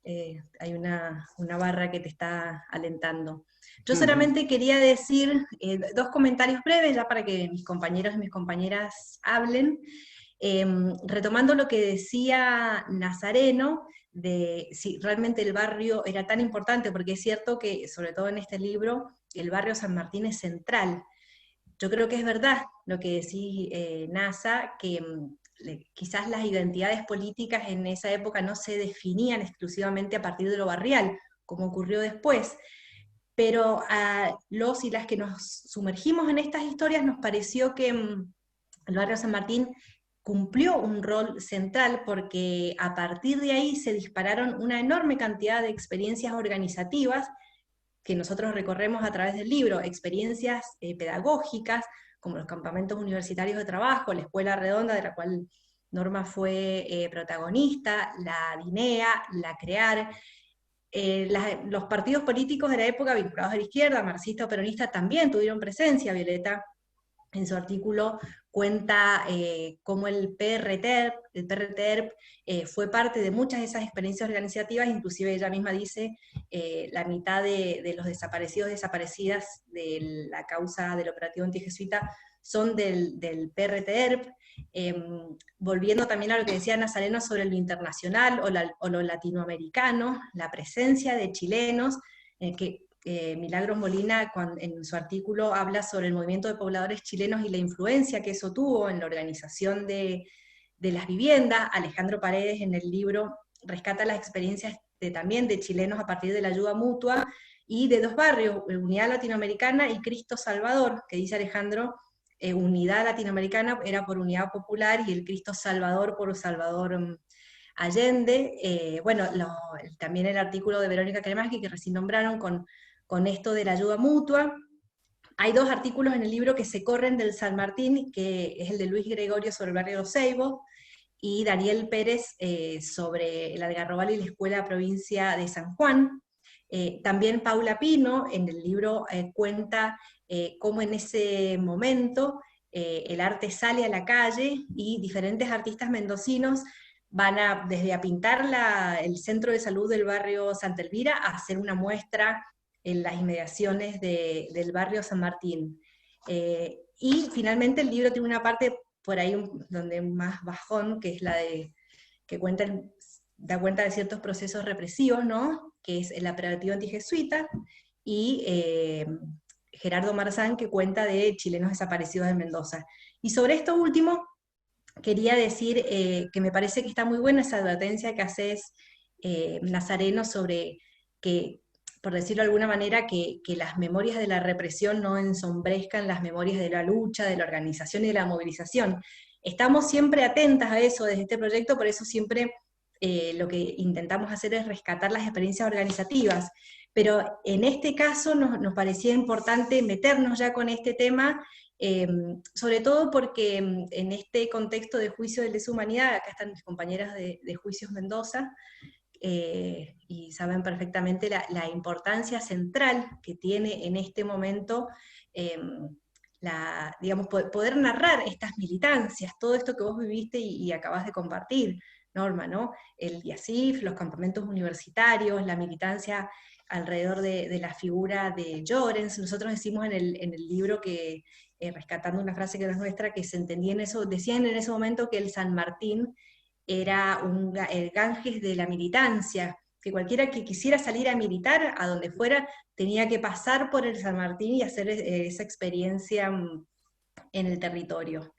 hay una barra que te está alentando. Yo solamente quería decir 2 comentarios breves, ya para que mis compañeros y mis compañeras hablen. Retomando lo que decía Nazareno, de si realmente el barrio era tan importante, porque es cierto que, sobre todo en este libro, el barrio San Martín es central. Yo creo que es verdad lo que decís, Nasa, que quizás las identidades políticas en esa época no se definían exclusivamente a partir de lo barrial, como ocurrió después, pero a los y las que nos sumergimos en estas historias nos pareció que el barrio San Martín cumplió un rol central, porque a partir de ahí se dispararon una enorme cantidad de experiencias organizativas que nosotros recorremos a través del libro, experiencias pedagógicas, como los campamentos universitarios de trabajo, la Escuela Redonda, de la cual Norma fue protagonista, la DINEA, la CREAR. Los partidos políticos de la época vinculados a la izquierda, marxista o peronista, también tuvieron presencia. Violeta, en su artículo, cuenta cómo el PRTERP fue parte de muchas de esas experiencias organizativas. Inclusive ella misma dice, la mitad de los desaparecidos, desaparecidas de la causa del operativo antijesuita son del PRTERP. Volviendo también a lo que decía Nazareno sobre lo internacional o lo latinoamericano, la presencia de chilenos, que Milagros Molina en su artículo habla sobre el movimiento de pobladores chilenos y la influencia que eso tuvo en la organización de las viviendas. Alejandro Paredes en el libro rescata las experiencias también de chilenos a partir de la ayuda mutua, y de 2 barrios, Unidad Latinoamericana y Cristo Salvador, que dice Alejandro, Unidad Latinoamericana era por Unidad Popular y el Cristo Salvador por Salvador Allende. Bueno, también el artículo de Verónica Kremaski, que recién nombraron, con esto de la ayuda mutua. Hay 2 artículos en el libro que se corren del San Martín, que es el de Luis Gregorio sobre el barrio Los Ceibos, y Daniel Pérez sobre el Algarrobal y la Escuela Provincia de San Juan. También Paula Pino en el libro cuenta cómo en ese momento el arte sale a la calle y diferentes artistas mendocinos van desde a pintar el centro de salud del barrio Santa Elvira a hacer una muestra en las inmediaciones del barrio San Martín. Y finalmente el libro tiene una parte por ahí donde más bajón, que es la que da cuenta de ciertos procesos represivos, ¿no? Que es el operativo antijesuita, y Gerardo Marzán, que cuenta de chilenos desaparecidos de Mendoza. Y sobre esto último, quería decir que me parece que está muy buena esa advertencia que haces, Nazareno, sobre que, por decirlo de alguna manera, que las memorias de la represión no ensombrezcan las memorias de la lucha, de la organización y de la movilización. Estamos siempre atentas a eso desde este proyecto, por eso siempre lo que intentamos hacer es rescatar las experiencias organizativas, pero en este caso nos parecía importante meternos ya con este tema, sobre todo porque en este contexto de juicio de lesa humanidad, acá están mis compañeras de Juicios Mendoza, y saben perfectamente la importancia central que tiene en este momento, digamos, poder narrar estas militancias, todo esto que vos viviste y acabás de compartir, Norma, ¿no? El IASIF, los campamentos universitarios, la militancia alrededor de la figura de Llorens. Nosotros decimos en el libro que, rescatando una frase que no es nuestra, que se entendía en eso, decían en ese momento que el San Martín era el Ganges de la militancia, que cualquiera que quisiera salir a militar, a donde fuera, tenía que pasar por el San Martín y hacer esa experiencia en el territorio.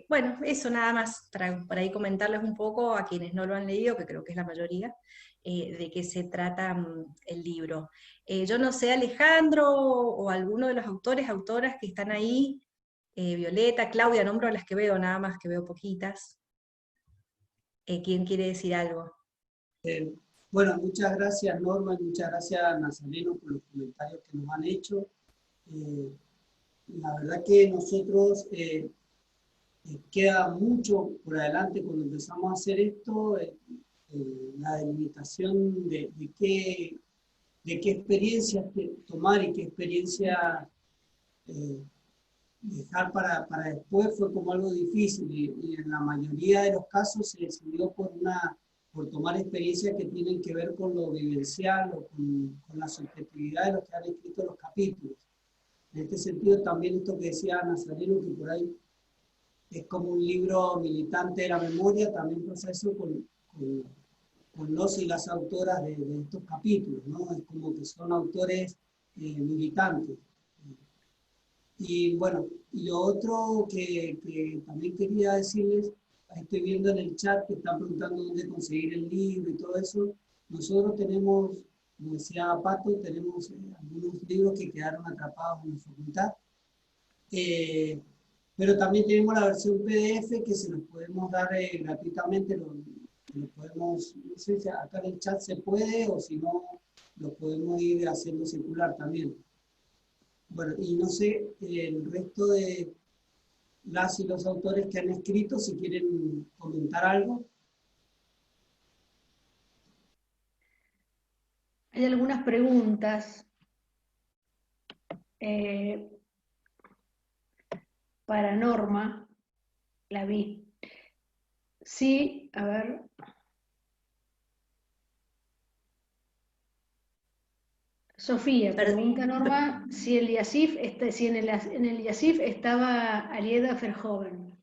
Bueno, eso nada más, para ahí comentarles un poco a quienes no lo han leído, que creo que es la mayoría, de qué se trata el libro. Yo no sé, Alejandro, o alguno de los autores, autoras que están ahí, Violeta, Claudia, nombro a las que veo, nada más que veo poquitas. ¿Quién quiere decir algo? Bueno, muchas gracias Norma y muchas gracias Nazareno por los comentarios que nos han hecho. La verdad que nosotros queda mucho por adelante cuando empezamos a hacer esto, la delimitación de qué experiencias tomar y qué experiencia dejar para después fue como algo difícil, y en la mayoría de los casos se decidió por tomar experiencias que tienen que ver con lo vivencial o con la subjetividad de los que han escrito los capítulos. En este sentido también esto que decía Nazareno, que por ahí es como un libro militante de la memoria, también pasa eso con los y las autoras de estos capítulos, ¿no? Es como que son autores militantes. Y bueno, y lo otro que también quería decirles, estoy viendo en el chat que están preguntando dónde conseguir el libro y todo eso. Nosotros tenemos, como decía Pato, tenemos algunos libros que quedaron atrapados en la facultad, pero también tenemos la versión PDF que se los podemos dar gratuitamente, lo podemos, no sé si acá en el chat se puede, o si no, lo podemos ir haciendo circular también. Bueno, y no sé, el resto de las y los autores que han escrito, si quieren comentar algo. Hay algunas preguntas para Norma, la vi. Sí, a ver. Sofía, pregunta Norma si el Yasif, si en el Yasif estaba Alieda Verhoeven.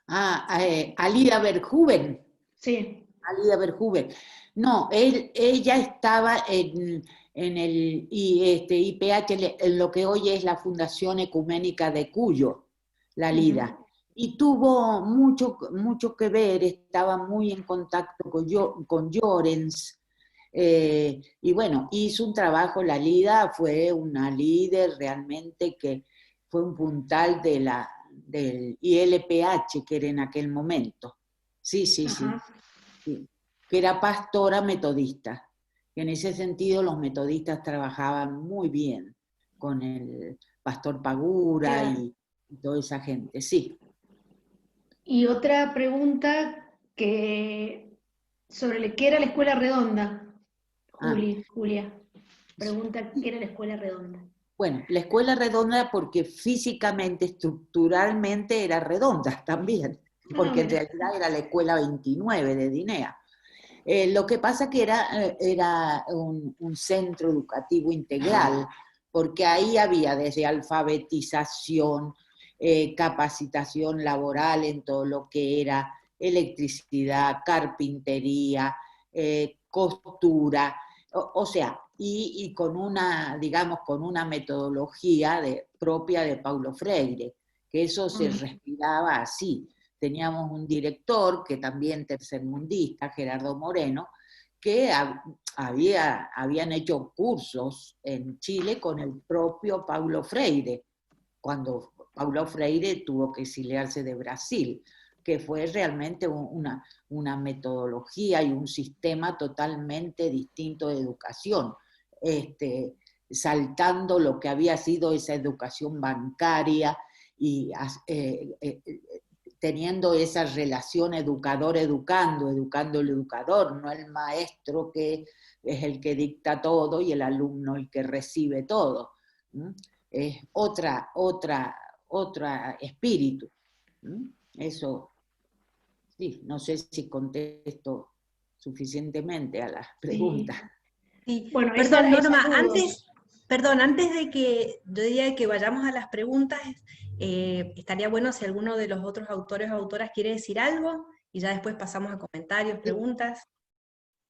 Alida Verhoeven. Sí. Alida Verhoeven. No, ella estaba en el IPH, en lo que hoy es la Fundación Ecuménica de Cuyo, la Alida. Y tuvo mucho que ver, estaba muy en contacto con Llorens. Y bueno, hizo un trabajo, la Lida fue una líder realmente que fue un puntal del ILPH, que era en aquel momento. Sí, que era pastora metodista. En ese sentido los metodistas trabajaban muy bien con el pastor Pagura y toda esa gente, sí. Y otra pregunta sobre qué era la Escuela Redonda. Julia, pregunta qué era la Escuela Redonda. Bueno, la Escuela Redonda porque físicamente, estructuralmente era redonda también, porque en realidad era la Escuela 29 de Dinea. Lo que pasa que era un centro educativo integral, porque ahí había desde alfabetización, capacitación laboral en todo lo que era electricidad, carpintería, costura, o sea, y con una, digamos, con una metodología propia de Paulo Freire, que eso se respiraba así. Teníamos un director, que también tercermundista, Gerardo Moreno, que habían hecho cursos en Chile con el propio Paulo Freire, cuando Paulo Freire tuvo que exiliarse de Brasil, que fue realmente una metodología y un sistema totalmente distinto de educación, saltando lo que había sido esa educación bancaria y teniendo esa relación educador-educando, educando el educador, no el maestro que es el que dicta todo y el alumno el que recibe todo. Es otra espíritu. Eso, sí, no sé si contesto suficientemente a las preguntas. Sí. Bueno, perdón, Norma, antes de que yo diría que vayamos a las preguntas, estaría bueno si alguno de los otros autores o autoras quiere decir algo, y ya después pasamos a comentarios, preguntas.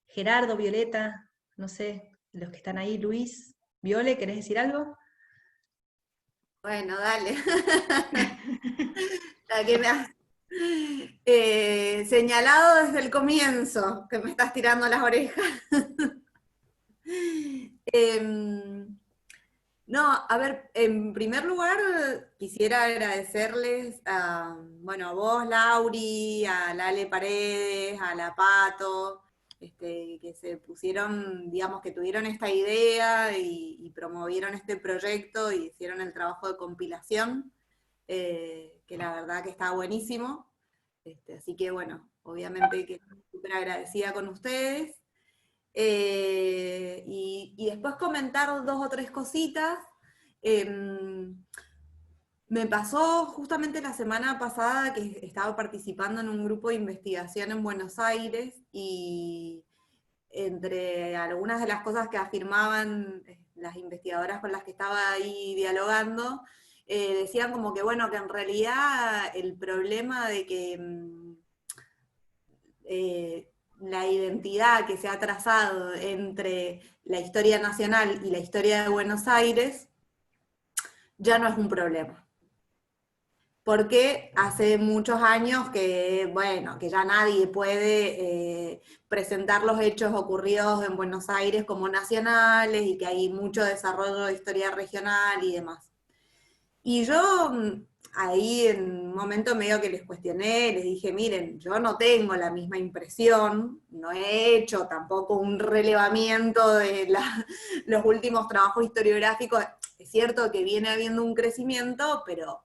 Gerardo, Violeta, no sé, los que están ahí, Luis, Viole, ¿querés decir algo? Bueno, dale. La que me has señalado desde el comienzo, que me estás tirando las orejas. No, a ver, en primer lugar quisiera agradecerles bueno, a vos, Lauri, a Lale Paredes, a la Pato, que se pusieron, digamos, que tuvieron esta idea y promovieron este proyecto y hicieron el trabajo de compilación, que la verdad que está buenísimo. Así que bueno, obviamente que estoy súper agradecida con ustedes. Y después comentar 2 o 3 cositas. Me pasó justamente la semana pasada que estaba participando en un grupo de investigación en Buenos Aires, y entre algunas de las cosas que afirmaban las investigadoras con las que estaba ahí dialogando, decían como que, bueno, que en realidad el problema de que la identidad que se ha trazado entre la historia nacional y la historia de Buenos Aires ya no es un problema. Porque hace muchos años que, bueno, que ya nadie puede presentar los hechos ocurridos en Buenos Aires como nacionales, y que hay mucho desarrollo de historia regional y demás. Y yo ahí en un momento medio que les cuestioné, les dije, miren, yo no tengo la misma impresión, no he hecho tampoco un relevamiento de los últimos trabajos historiográficos. Es cierto que viene habiendo un crecimiento, pero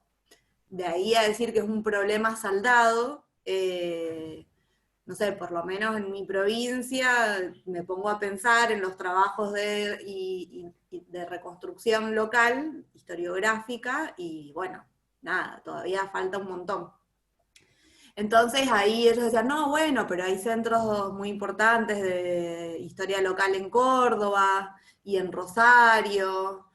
de ahí a decir que es un problema saldado, no sé, por lo menos en mi provincia me pongo a pensar en los trabajos de reconstrucción local, historiográfica, y bueno, nada, todavía falta un montón. Entonces ahí ellos decían, no, bueno, pero hay centros muy importantes de historia local en Córdoba y en Rosario,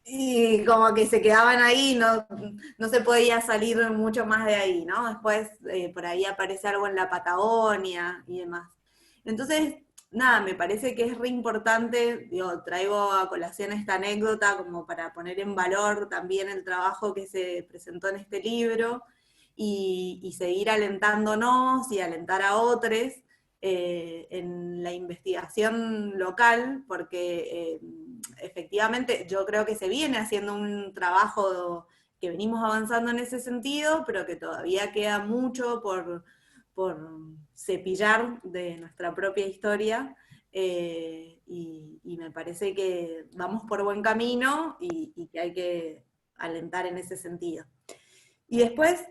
y como que se quedaban ahí, no se podía salir mucho más de ahí, ¿no? Después por ahí aparece algo en la Patagonia y demás. Entonces, nada, me parece que es re importante, digo, traigo a colación esta anécdota como para poner en valor también el trabajo que se presentó en este libro, y seguir alentándonos y alentar a otros en la investigación local, porque efectivamente yo creo que se viene haciendo un trabajo que venimos avanzando en ese sentido, pero que todavía queda mucho por cepillar de nuestra propia historia, y me parece que vamos por buen camino y que hay que alentar en ese sentido. Y después,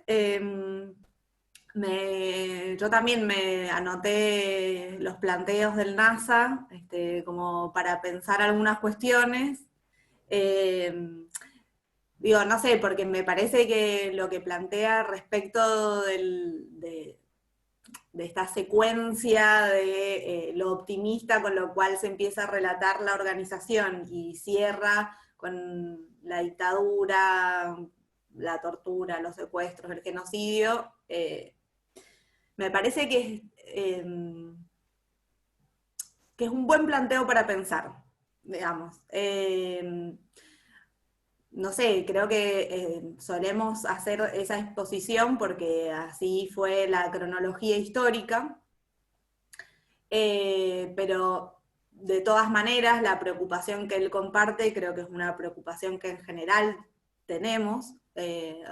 yo también me anoté los planteos del NASA, como para pensar algunas cuestiones. Digo, no sé, porque me parece que lo que plantea respecto de esta secuencia de lo optimista con lo cual se empieza a relatar la organización y cierra con la dictadura, la tortura, los secuestros, el genocidio, me parece que es un buen planteo para pensar, digamos. No sé, creo que solemos hacer esa exposición porque así fue la cronología histórica, pero de todas maneras la preocupación que él comparte creo que es una preocupación que en general tenemos,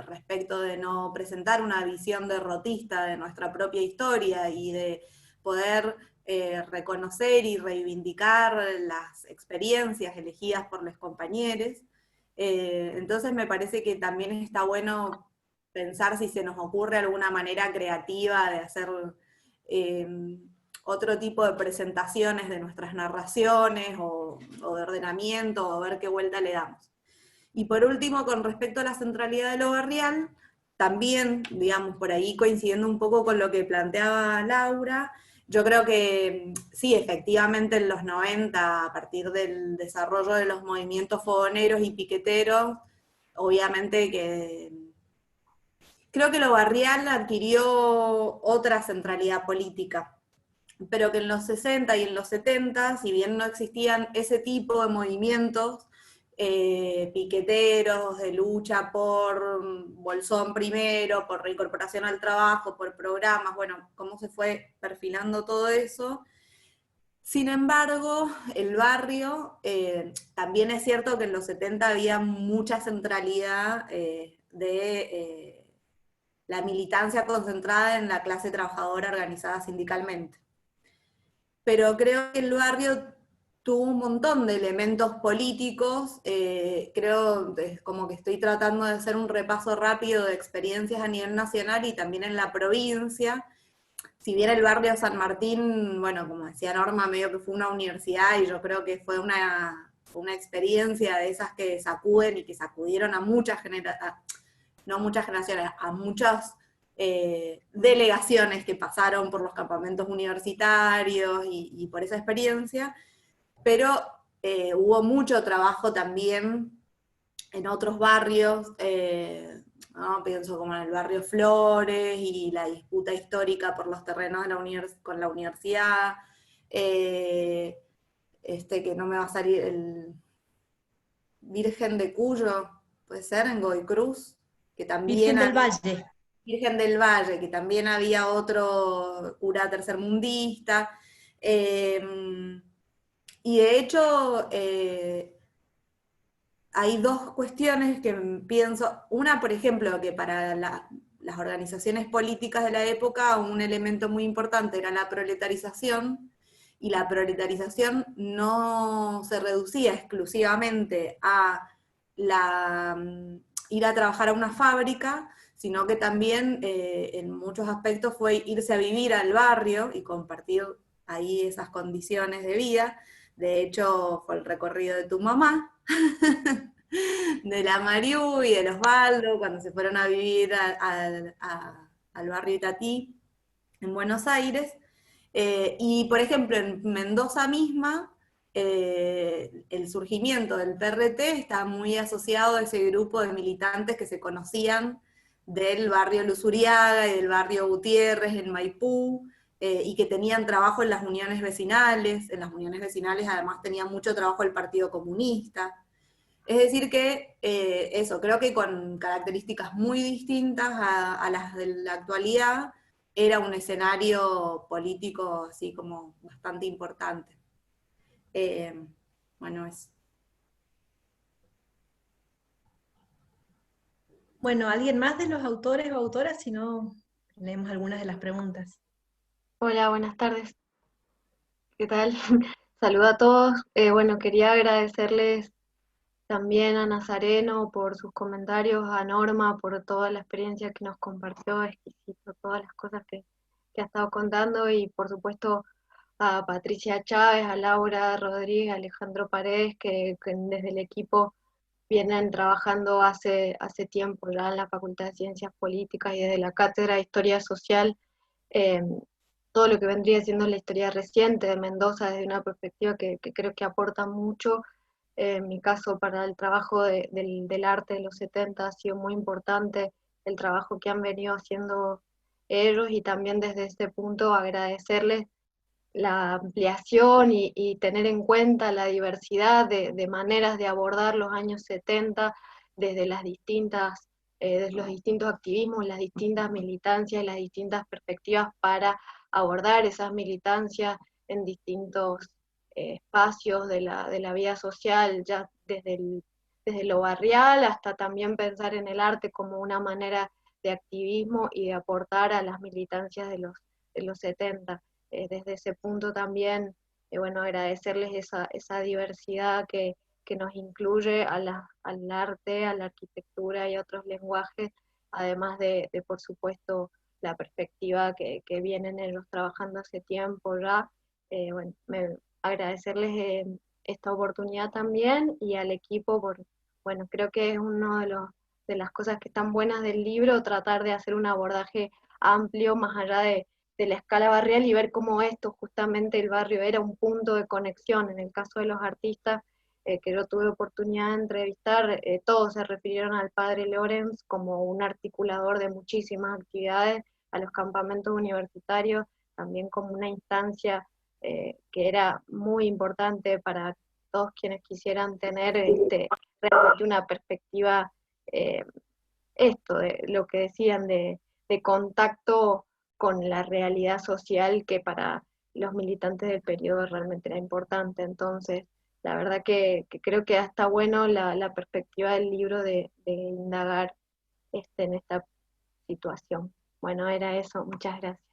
respecto de no presentar una visión derrotista de nuestra propia historia y de poder reconocer y reivindicar las experiencias elegidas por los compañeros. Entonces me parece que también está bueno pensar si se nos ocurre alguna manera creativa de hacer otro tipo de presentaciones de nuestras narraciones o de ordenamiento, o ver qué vuelta le damos. Y por último, con respecto a la centralidad de lo barrial, también, digamos, por ahí coincidiendo un poco con lo que planteaba Laura, yo creo que sí, efectivamente en los 90, a partir del desarrollo de los movimientos fogoneros y piqueteros, obviamente que creo que lo barrial adquirió otra centralidad política, pero que en los 60 y en los 70, si bien no existían ese tipo de movimientos piqueteros de lucha por Bolsón primero, por reincorporación al trabajo, por programas, bueno, cómo se fue perfilando todo eso. Sin embargo, el barrio, también es cierto que en los 70 había mucha centralidad de la militancia concentrada en la clase trabajadora organizada sindicalmente. Pero creo que el barrio tuvo un montón de elementos políticos, creo, como que estoy tratando de hacer un repaso rápido de experiencias a nivel nacional y también en la provincia. Si bien el barrio San Martín, bueno, como decía Norma, medio que fue una universidad y yo creo que fue una experiencia de esas que sacuden y que sacudieron a muchas generaciones, no muchas generaciones, a muchas delegaciones que pasaron por los campamentos universitarios y por esa experiencia, pero hubo mucho trabajo también en otros barrios, ¿no? Pienso como en el barrio Flores y la disputa histórica por los terrenos de con la universidad, que no me va a salir, el Virgen de Cuyo, puede ser, en Godoy Cruz, que también... Virgen del Valle. Virgen del Valle, que también había otro cura tercermundista, y de hecho hay dos cuestiones que pienso, una por ejemplo, que para las organizaciones políticas de la época un elemento muy importante era la proletarización, y la proletarización no se reducía exclusivamente a ir a trabajar a una fábrica, sino que también en muchos aspectos fue irse a vivir al barrio y compartir ahí esas condiciones de vida. De hecho, fue el recorrido de tu mamá, de la Mariú y de Osvaldo, cuando se fueron a vivir al barrio Itatí, en Buenos Aires. Y, por ejemplo, en Mendoza misma, el surgimiento del PRT está muy asociado a ese grupo de militantes que se conocían del barrio Luzuriaga y del barrio Gutiérrez, en Maipú, y que tenían trabajo en las uniones vecinales. En las uniones vecinales además tenía mucho trabajo el Partido Comunista. Es decir que eso, creo que con características muy distintas a las de la actualidad, era un escenario político así como bastante importante. Bueno, es... Bueno, ¿alguien más de los autores o autoras? Si no, leemos algunas de las preguntas. Hola, buenas tardes. ¿Qué tal? Saludo a todos. Bueno, quería agradecerles también a Nazareno por sus comentarios, a Norma por toda la experiencia que nos compartió, exquisito, todas las cosas que ha estado contando, y por supuesto a Patricia Chávez, a Laura Rodríguez, a Alejandro Paredes, que desde el equipo vienen trabajando hace tiempo ya en la Facultad de Ciencias Políticas y desde la Cátedra de Historia Social, todo lo que vendría siendo la historia reciente de Mendoza desde una perspectiva que creo que aporta mucho. En mi caso, para el trabajo del arte de los 70 ha sido muy importante el trabajo que han venido haciendo ellos, y también desde ese punto agradecerles la ampliación y tener en cuenta la diversidad de maneras de abordar los años 70 desde desde los distintos activismos, las distintas militancias, las distintas perspectivas para abordar esas militancias en distintos espacios de la vida social, ya desde lo barrial hasta también pensar en el arte como una manera de activismo y de aportar a las militancias de los 70. Desde ese punto también, bueno, agradecerles esa diversidad que nos incluye al arte, a la arquitectura y a otros lenguajes, además de por supuesto, la perspectiva que vienen ellos trabajando hace tiempo ya. Bueno, agradecerles esta oportunidad también, y al equipo bueno, creo que es uno de las cosas que están buenas del libro, tratar de hacer un abordaje amplio más allá de la escala barrial y ver cómo esto, justamente el barrio, era un punto de conexión. En el caso de los artistas, que yo tuve oportunidad de entrevistar, todos se refirieron al padre Lorenz como un articulador de muchísimas actividades, a los campamentos universitarios, también como una instancia que era muy importante para todos quienes quisieran tener realmente una perspectiva, esto, de lo que decían, de contacto con la realidad social, que para los militantes del periodo realmente era importante. Entonces, la verdad que creo que está bueno la perspectiva del libro de indagar en esta situación. Bueno, era eso, muchas gracias.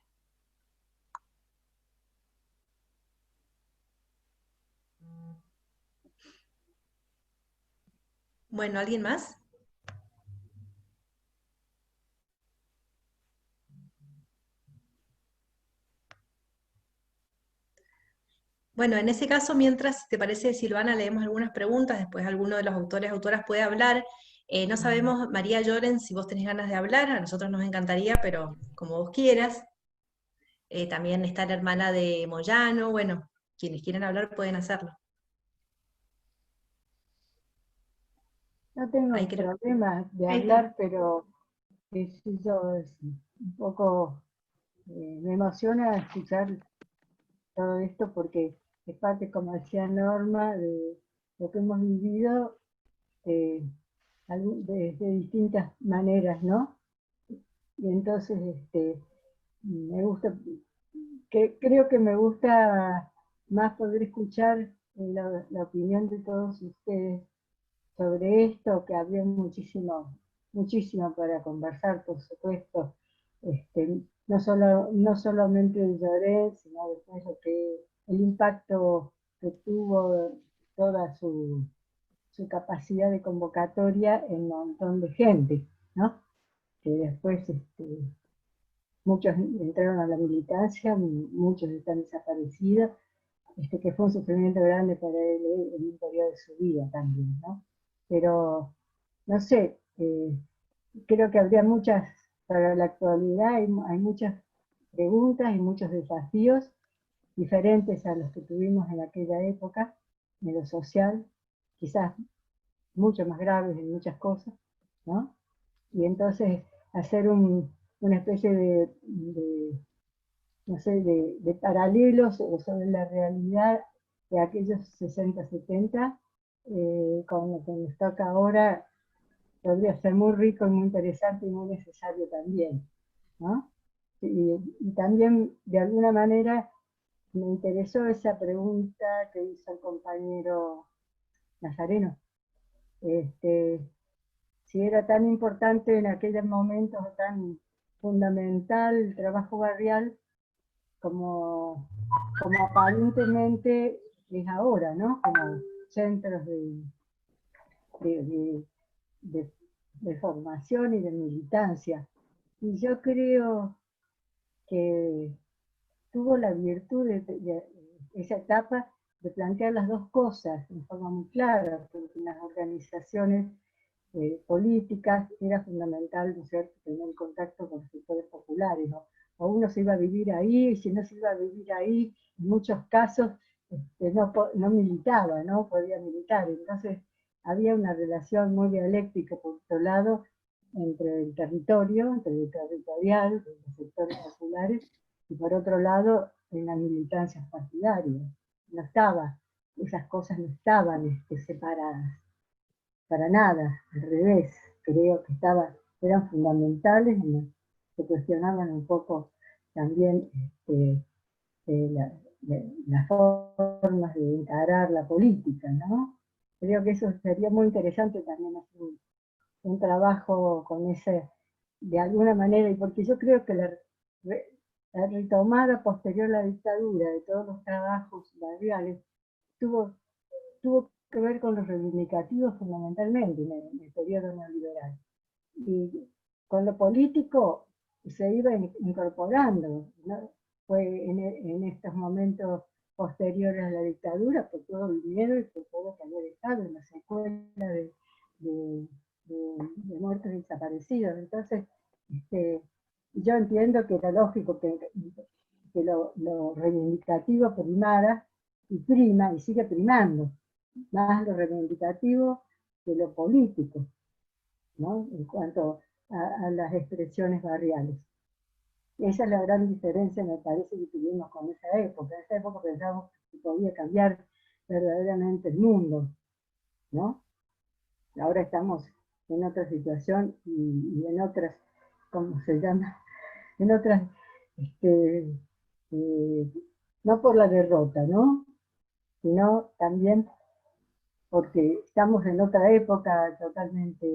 Bueno, ¿alguien más? Bueno, en ese caso, mientras, ¿te parece, Silvana, leemos algunas preguntas, después alguno de los autores, autoras puede hablar? No sabemos, María Lloren, si vos tenés ganas de hablar, a nosotros nos encantaría, pero como vos quieras. También está la hermana de Moyano, bueno, quienes quieran hablar pueden hacerlo. No tengo Ahí creo. problema de Ahí está. hablar, pero es un poco, me emociona escuchar todo esto porque es parte, como decía Norma, de lo que hemos vivido de distintas maneras, ¿no? Y entonces me gusta, creo que me gusta más poder escuchar la opinión de todos ustedes sobre esto, que había muchísimo para conversar, por supuesto, no solamente de Llorens, sino después el impacto que tuvo toda su capacidad de convocatoria en un montón de gente, ¿no? Que después muchos entraron a la militancia, muchos están desaparecidos, que fue un sufrimiento grande para él en un periodo de su vida también, ¿no? Pero, no sé, creo que habría para la actualidad hay muchas preguntas y muchos desafíos diferentes a los que tuvimos en aquella época, en lo social, quizás mucho más graves en muchas cosas, ¿no? Y entonces hacer una especie no sé, de paralelos sobre la realidad de aquellos 60, 70, con lo que nos toca ahora, podría ser muy rico y muy interesante y muy necesario también, ¿no? Y también, de alguna manera, me interesó esa pregunta que hizo el compañero Nazareno. Si era tan importante en aquellos momentos, tan fundamental el trabajo barrial, como aparentemente es ahora, ¿no? Como centros de formación y de militancia. Y yo creo que tuvo la virtud de esa etapa de plantear las dos cosas en forma muy clara, porque en las organizaciones políticas era fundamental, ¿no es cierto?, tener contacto con los sectores populares, ¿no? O uno se iba a vivir ahí, y si no se iba a vivir ahí, en muchos casos no militaba, no podía militar. Entonces había una relación muy dialéctica, por otro lado, entre el territorial, los sectores populares, y por otro lado, en las militancias partidarias. Esas cosas no estaban separadas, para nada, al revés, creo que eran fundamentales, se cuestionaban un poco también las formas de encarar la política, ¿no? Creo que eso sería muy interesante también hacer un trabajo con ese, de alguna manera, y porque yo creo que la retomada posterior a la dictadura de todos los trabajos barriales tuvo que ver con los reivindicativos fundamentalmente en el periodo neoliberal. Y con lo político se iba incorporando, ¿no? Fue en estos momentos posteriores a la dictadura, por todo el miedo y por todo lo que había dejado en la secuela de muertos y desaparecidos. Entonces, yo entiendo que era lógico que lo reivindicativo primara y prima y sigue primando. más lo reivindicativo que lo político, ¿no? En cuanto a las expresiones barriales. Esa es la gran diferencia, me parece, que tuvimos con esa época. En esa época pensábamos que podía cambiar verdaderamente el mundo, ¿no? Ahora estamos en otra situación y en otras, ¿cómo se llama? En otras, no por la derrota, ¿no? Sino también porque estamos en otra época totalmente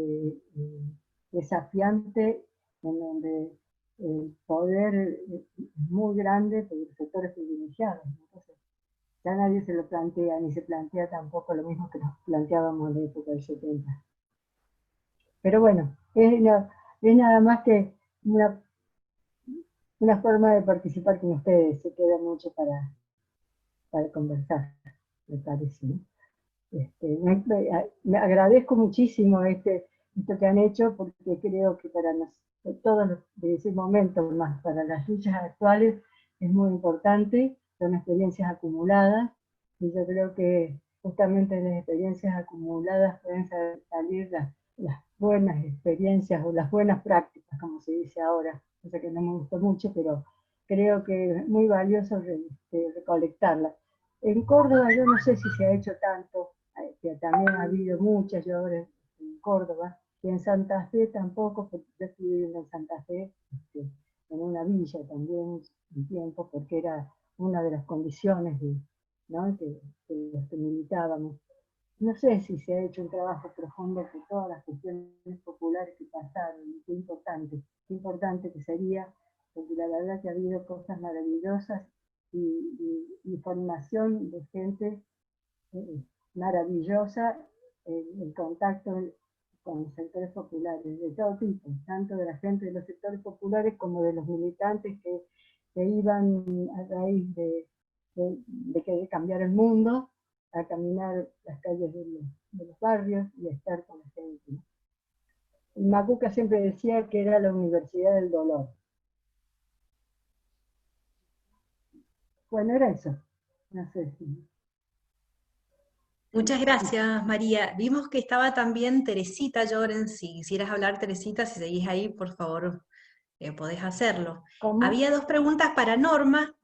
desafiante, en donde el poder es muy grande por los sectores privilegiados. Entonces, ya nadie se lo plantea, ni se plantea tampoco lo mismo que nos planteábamos en la época del 70. Pero bueno, es nada más que una forma de participar con ustedes. Se queda mucho para conversar, me parece, ¿no? Me agradezco muchísimo esto que han hecho, porque creo que para todos de ese momento, más para las luchas actuales, es muy importante. Son experiencias acumuladas, y yo creo que justamente de las experiencias acumuladas pueden salir las buenas experiencias o las buenas prácticas, como se dice ahora, cosa que no me gustó mucho, pero creo que es muy valioso recolectarlas. En Córdoba yo no sé si se ha hecho tanto, que también ha habido muchas, yo ahora en Córdoba, y en Santa Fe tampoco, porque yo estuve viviendo en Santa Fe, en una villa también un tiempo, porque era una de las condiciones ¿no? que los que militábamos. No sé si se ha hecho un trabajo profundo por todas las cuestiones populares que pasaron, y qué importante que sería, porque la verdad que ha habido cosas maravillosas y formación de gente maravillosa, el contacto con los sectores populares, de todo tipo, tanto de la gente de los sectores populares como de los militantes que iban a raíz de querer cambiar el mundo, a caminar las calles de los barrios y a estar con la gente, ¿no? Macuca siempre decía que era la universidad del dolor. Bueno, era eso. No sé si... Muchas gracias, María. Vimos que estaba también Teresita Lloren. Si quisieras hablar, Teresita, si seguís ahí, por favor, podés hacerlo. ¿Cómo? Había dos preguntas para Norma,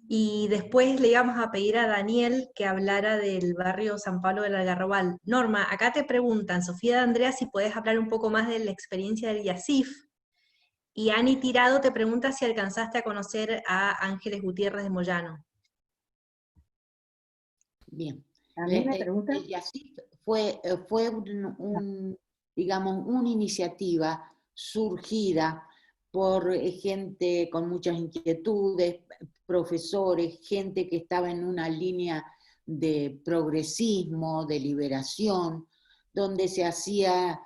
y después le íbamos a pedir a Daniel que hablara del barrio San Pablo del Algarrobal. Norma, acá te preguntan, Sofía de Andrea, si podés hablar un poco más de la experiencia del YACIF. Y Ani Tirado te pregunta si alcanzaste a conocer a Ángeles Gutiérrez de Moyano. Bien. ¿A mí me pregunta? El YACIF fue digamos, una iniciativa surgida por gente con muchas inquietudes, profesores, gente que estaba en una línea de progresismo, de liberación, donde se hacía,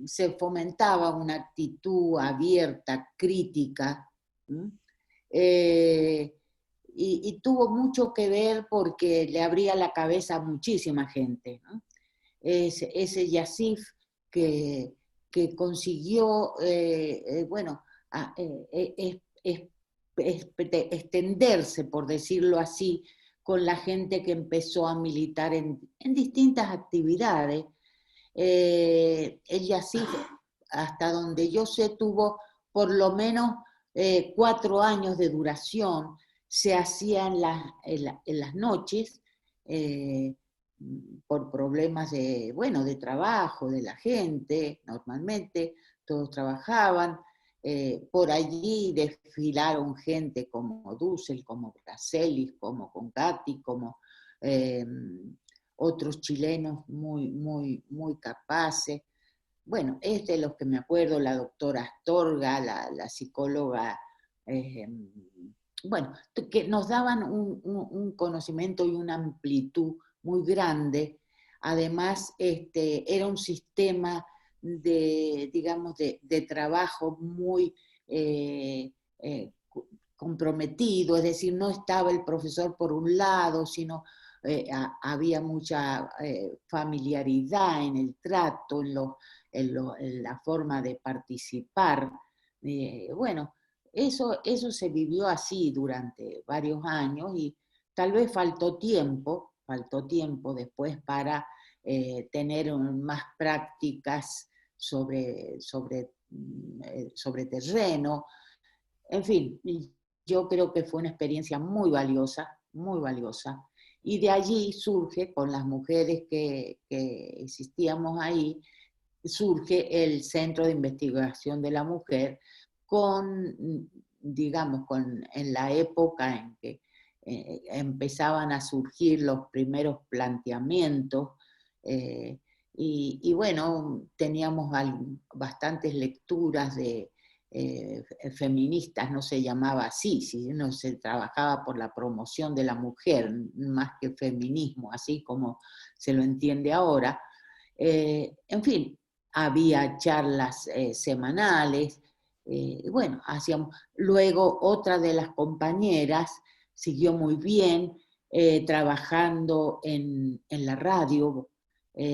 se fomentaba una actitud abierta, crítica, y tuvo mucho que ver porque le abría la cabeza a muchísima gente, ¿no? Ese YACIF que consiguió, extenderse, por decirlo así, con la gente que empezó a militar en distintas actividades. El YACIF, hasta donde yo sé, tuvo por lo menos 4 años de duración. Se hacía en las noches, por problemas de trabajo de la gente, normalmente todos trabajaban. Por allí desfilaron gente como Dussel, como Bracelis, como Concati, como otros chilenos muy capaces. Bueno, es de los que me acuerdo, la doctora Astorga, la psicóloga, que nos daban un conocimiento y una amplitud muy grande. Además, era un sistema de trabajo muy comprometido, es decir, no estaba el profesor por un lado, sino había mucha familiaridad en el trato, en la forma de participar. Eso se vivió así durante varios años, y tal vez faltó tiempo faltó tiempo después para tener más prácticas sobre terreno. En fin, yo creo que fue una experiencia muy valiosa, muy valiosa. Y de allí surge, con las mujeres que existíamos ahí, surge el Centro de Investigación de la Mujer digamos, en la época en que empezaban a surgir los primeros planteamientos, y bueno, teníamos bastantes lecturas de feministas, no se llamaba así, sino se trabajaba por la promoción de la mujer, más que feminismo, así como se lo entiende ahora. En fin, había charlas semanales, bueno, hacíamos. Luego otra de las compañeras siguió muy bien, trabajando en la radio,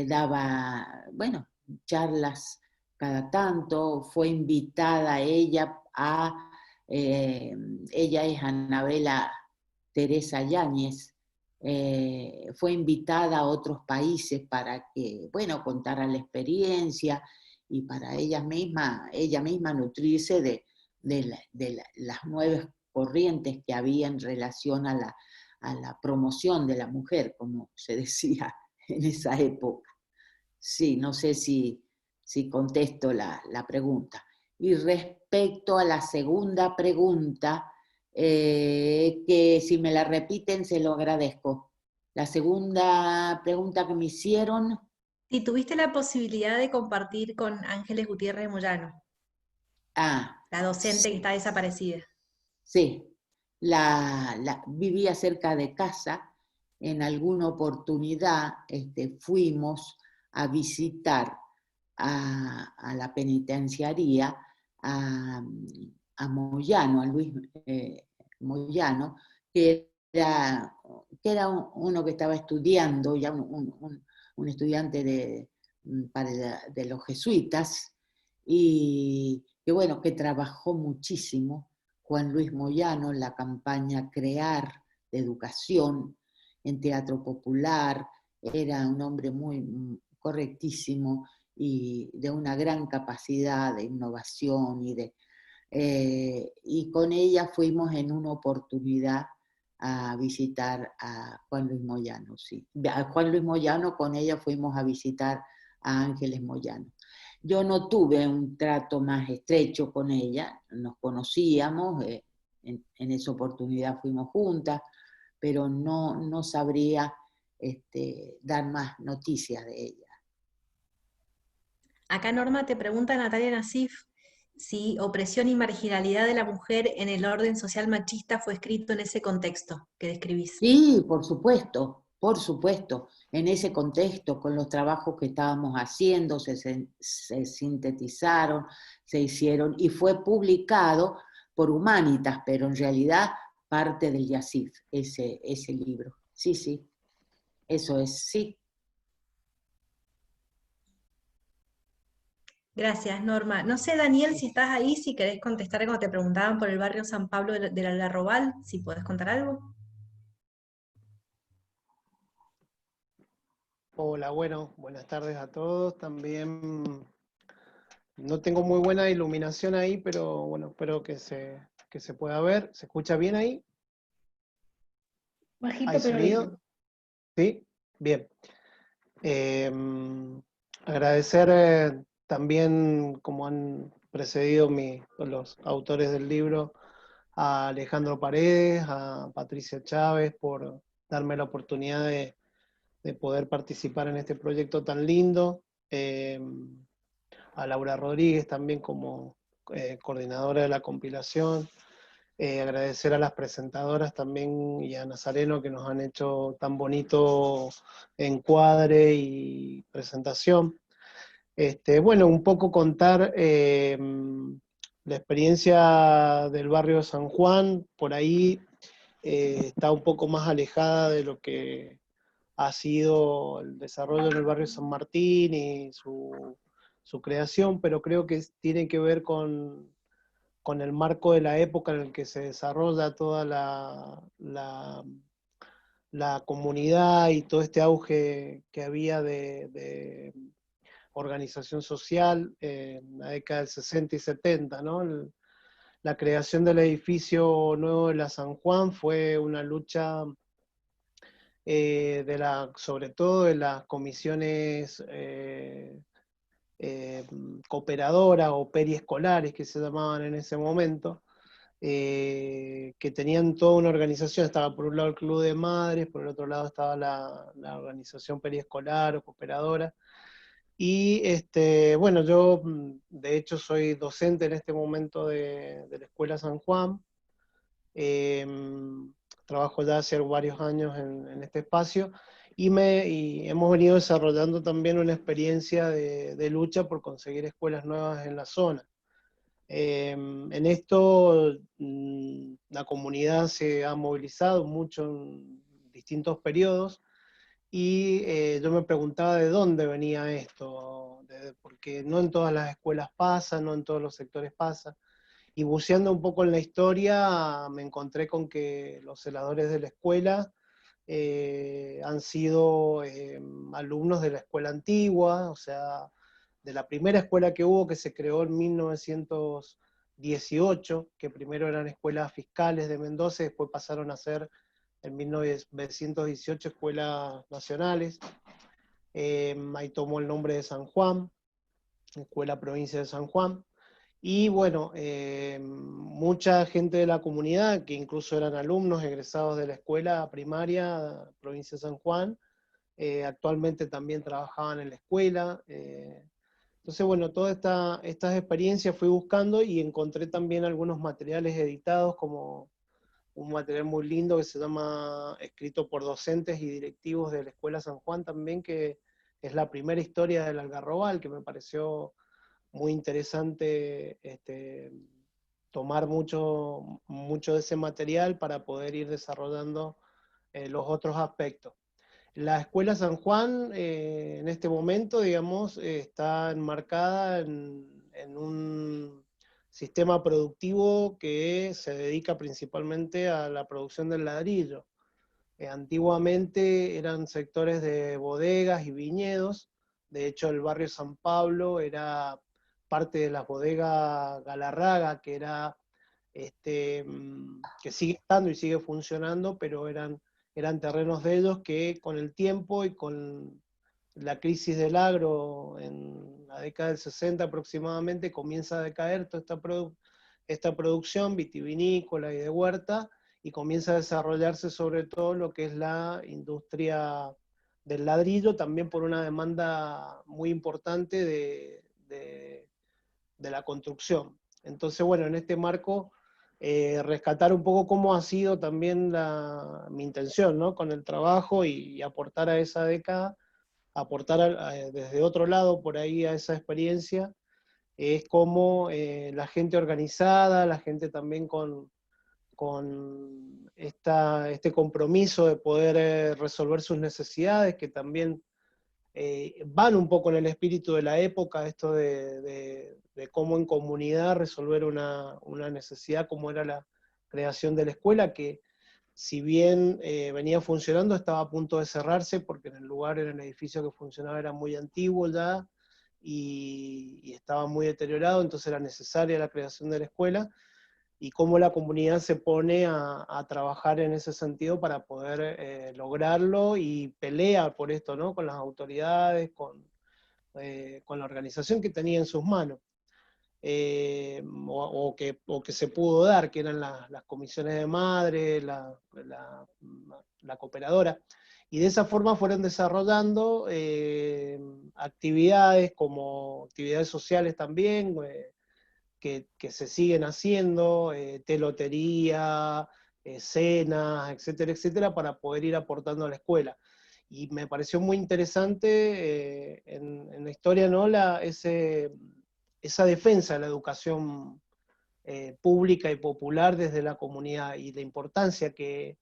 daba, bueno, charlas cada tanto, fue invitada ella ella es Anabela Teresa Yáñez, fue invitada a otros países para que, bueno, contara la experiencia y para ella misma nutrirse de las nuevas corrientes que había en relación a la promoción de la mujer, como se decía en esa época. Sí, no sé si contesto la pregunta. Y respecto a la segunda pregunta, que si me la repiten se lo agradezco. La segunda pregunta que me hicieron... Si tuviste la posibilidad de compartir con Ángeles Gutiérrez de Moyano, la docente sí, que está desaparecida. Sí, vivía cerca de casa. En alguna oportunidad fuimos a visitar a la penitenciaría, a Moyano, a Luis Moyano, que era uno que estaba estudiando, ya un estudiante de los jesuitas, y que bueno, que trabajó muchísimo, Juan Luis Moyano, en la campaña Crear de educación en teatro popular. Era un hombre muy correctísimo y de una gran capacidad de innovación y con ella fuimos en una oportunidad a visitar a Juan Luis Moyano, sí. A Juan Luis Moyano, con ella fuimos a visitar a Ángeles Moyano. Yo no tuve un trato más estrecho con ella, nos conocíamos, en esa oportunidad fuimos juntas, pero no sabría dar más noticias de ella. Acá Norma te pregunta Natalia Nassif si opresión y marginalidad de la mujer en el orden social machista fue escrito en ese contexto que describís. Sí, por supuesto, en ese contexto, con los trabajos que estábamos haciendo, se sintetizaron, se hicieron, y fue publicado por Humanitas, pero en realidad parte del YACIF, ese libro. Sí, eso es, sí. Gracias, Norma. No sé, Daniel, si estás ahí, si querés contestar como te preguntaban por el barrio San Pablo del Algarrobal, si podés contar algo. Hola, bueno, buenas tardes a todos. También no tengo muy buena iluminación ahí, pero bueno, espero que se pueda ver. ¿Se escucha bien ahí? Bajito, ¿Hay pero sonido? listo. Sí, bien. Agradecer también, como han precedido los autores del libro, a Alejandro Paredes, a Patricia Chávez, por darme la oportunidad de poder participar en este proyecto tan lindo, a Laura Rodríguez también como coordinadora de la compilación, agradecer a las presentadoras también y a Nazareno, que nos han hecho tan bonito encuadre y presentación. Bueno, un poco contar la experiencia del barrio de San Juan. Por ahí está un poco más alejada de lo que ha sido el desarrollo en el barrio San Martín y su creación, pero creo que tiene que ver con el marco de la época en el que se desarrolla toda la comunidad y todo este auge que había de organización social en la década del 60 y 70, ¿no? La creación del edificio nuevo de la San Juan fue una lucha sobre todo de las comisiones cooperadoras o periescolares que se llamaban en ese momento, que tenían toda una organización. Estaba por un lado el Club de Madres, por el otro lado estaba la organización periescolar o cooperadora. Y bueno, yo de hecho soy docente en este momento de la Escuela San Juan. Trabajo ya hace varios años en este espacio y hemos venido desarrollando también una experiencia de lucha por conseguir escuelas nuevas en la zona. En esto la comunidad se ha movilizado mucho en distintos periodos y yo me preguntaba de dónde venía esto, porque no en todas las escuelas pasa, no en todos los sectores pasa. Y buceando un poco en la historia, me encontré con que los celadores de la escuela han sido alumnos de la escuela antigua, o sea, de la primera escuela que hubo, que se creó en 1918, que primero eran escuelas fiscales de Mendoza, y después pasaron a ser en 1918 escuelas nacionales. Ahí tomó el nombre de San Juan, Escuela Provincia de San Juan. Y bueno, mucha gente de la comunidad, que incluso eran alumnos egresados de la escuela primaria, provincia de San Juan, actualmente también trabajaban en la escuela. Entonces, bueno, todas estas experiencias fui buscando y encontré también algunos materiales editados, como un material muy lindo que se llama Escrito por docentes y directivos de la Escuela San Juan también, que es la primera historia del Algarrobal, que me pareció muy interesante tomar mucho de ese material para poder ir desarrollando los otros aspectos. La Escuela San Juan en este momento, digamos, está enmarcada en un sistema productivo que se dedica principalmente a la producción del ladrillo. Antiguamente eran sectores de bodegas y viñedos. De hecho, el barrio San Pablo era parte de la bodega Galarraga, que era que sigue estando y sigue funcionando, pero eran terrenos de ellos que con el tiempo y con la crisis del agro en la década del 60 aproximadamente comienza a decaer toda esta producción vitivinícola y de huerta, y comienza a desarrollarse sobre todo lo que es la industria del ladrillo, también por una demanda muy importante de la construcción. Entonces, bueno, en este marco, rescatar un poco cómo ha sido también mi intención, ¿no? Con el trabajo y aportar a esa década, aportar desde otro lado por ahí a esa experiencia, es como la gente organizada, la gente también con este compromiso de poder resolver sus necesidades, que también van un poco en el espíritu de la época, esto de cómo en comunidad resolver una necesidad como era la creación de la escuela, que si bien venía funcionando, estaba a punto de cerrarse, porque en el lugar, en el edificio que funcionaba era muy antiguo ya, y estaba muy deteriorado, entonces era necesaria la creación de la escuela, y cómo la comunidad se pone a trabajar en ese sentido para poder lograrlo, y pelea por esto, ¿no? Con las autoridades, con la organización que tenía en sus manos, o que se pudo dar, que eran las comisiones de madre, la cooperadora. Y de esa forma fueron desarrollando actividades, como actividades sociales también, que se siguen haciendo, telotería, cenas, etcétera, etcétera, para poder ir aportando a la escuela. Y me pareció muy interesante en la historia, ¿no? Esa defensa de la educación pública y popular desde la comunidad, y la importancia que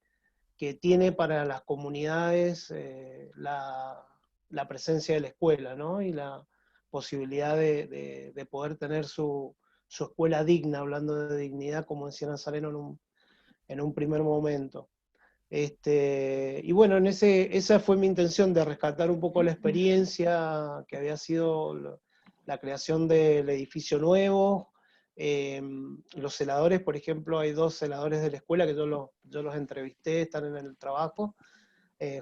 tiene para las comunidades la presencia de la escuela, ¿no? Y la posibilidad de poder tener su escuela digna, hablando de dignidad, como decía Nazareno en un primer momento. Y bueno, esa fue mi intención, de rescatar un poco la experiencia que había sido la creación del edificio nuevo. Los celadores, por ejemplo, hay 2 celadores de la escuela que yo los entrevisté, están en el trabajo,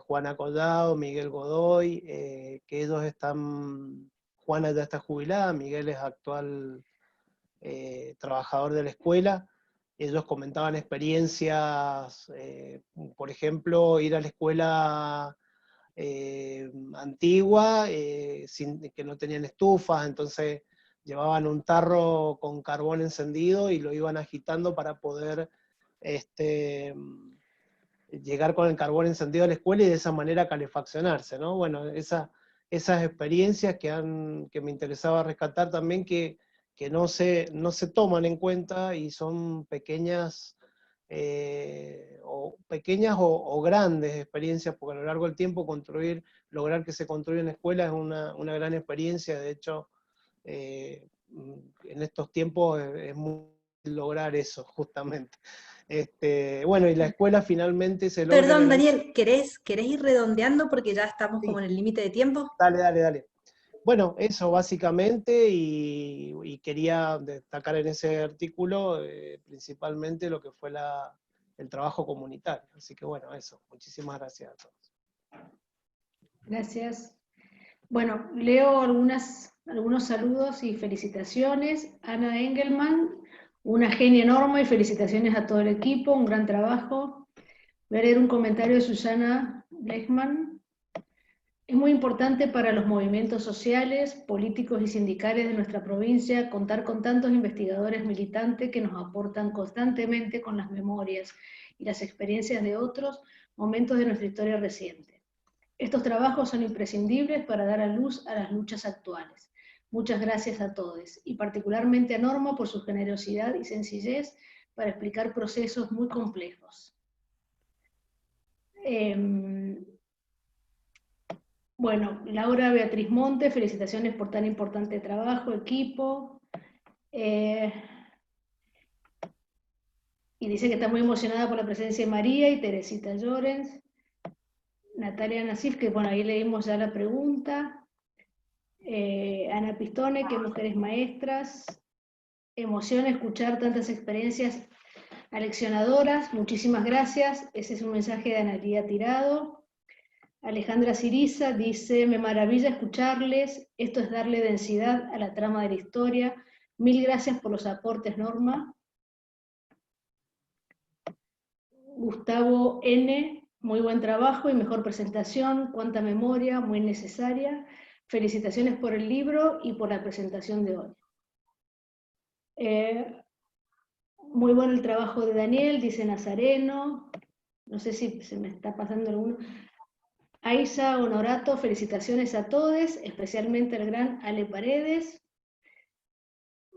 Juana Collado, Miguel Godoy, que ellos están, Juana ya está jubilada, Miguel es actual trabajador de la escuela. Ellos comentaban experiencias, por ejemplo, ir a la escuela antigua, que no tenían estufas, entonces llevaban un tarro con carbón encendido y lo iban agitando para poder llegar con el carbón encendido a la escuela y de esa manera calefaccionarse, ¿no? Bueno, esas experiencias que me interesaba rescatar también, que no se toman en cuenta, y son pequeñas o grandes experiencias, porque a lo largo del tiempo lograr que se construya una escuela es una gran experiencia. De hecho, en estos tiempos es muy difícil lograr eso, justamente. Bueno, y la escuela finalmente se logra... Perdón, Daniel, ¿querés ir redondeando porque ya estamos como en el límite de tiempo? Dale. Bueno, eso básicamente, y quería destacar en ese artículo principalmente lo que fue el trabajo comunitario. Así que bueno, eso. Muchísimas gracias a todos. Gracias. Bueno, leo algunos saludos y felicitaciones. Ana Engelman, una genia enorme, y felicitaciones a todo el equipo, un gran trabajo. Voy a leer un comentario de Susana Blechman. Es muy importante para los movimientos sociales, políticos y sindicales de nuestra provincia contar con tantos investigadores militantes que nos aportan constantemente con las memorias y las experiencias de otros momentos de nuestra historia reciente. Estos trabajos son imprescindibles para dar a luz a las luchas actuales. Muchas gracias a todos, y particularmente a Norma por su generosidad y sencillez para explicar procesos muy complejos. Bueno, Laura Beatriz Monte, felicitaciones por tan importante trabajo, equipo. Y dice que está muy emocionada por la presencia de María y Teresita Llorens. Natalia Nasif, que bueno, ahí leímos ya la pregunta. Ana Pistone, que mujeres maestras. Emociona escuchar tantas experiencias aleccionadoras. Muchísimas gracias. Ese es un mensaje de Analía Tirado. Alejandra Siriza dice, me maravilla escucharles, esto es darle densidad a la trama de la historia. Mil gracias por los aportes, Norma. Gustavo N., muy buen trabajo y mejor presentación, cuánta memoria, muy necesaria. Felicitaciones por el libro y por la presentación de hoy. Muy bueno el trabajo de Daniel, dice Nazareno. No sé si se me está pasando alguno. Aisa Honorato, felicitaciones a todos, especialmente al gran Ale Paredes.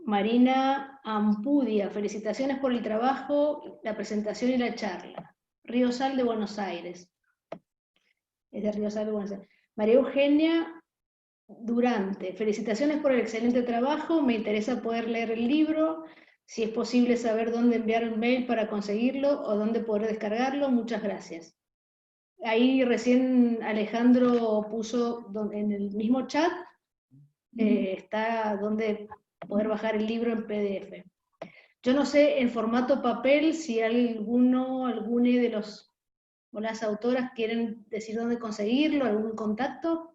Marina Ampudia, felicitaciones por el trabajo, la presentación y la charla. Río Sal de Buenos Aires. Es de Río Sal de Buenos Aires. María Eugenia Durante, felicitaciones por el excelente trabajo, me interesa poder leer el libro, si es posible saber dónde enviar un mail para conseguirlo o dónde poder descargarlo, muchas gracias. Ahí recién Alejandro puso en el mismo chat, está donde poder bajar el libro en PDF. Yo no sé en formato papel si alguna de los o las autoras quieren decir dónde conseguirlo, algún contacto.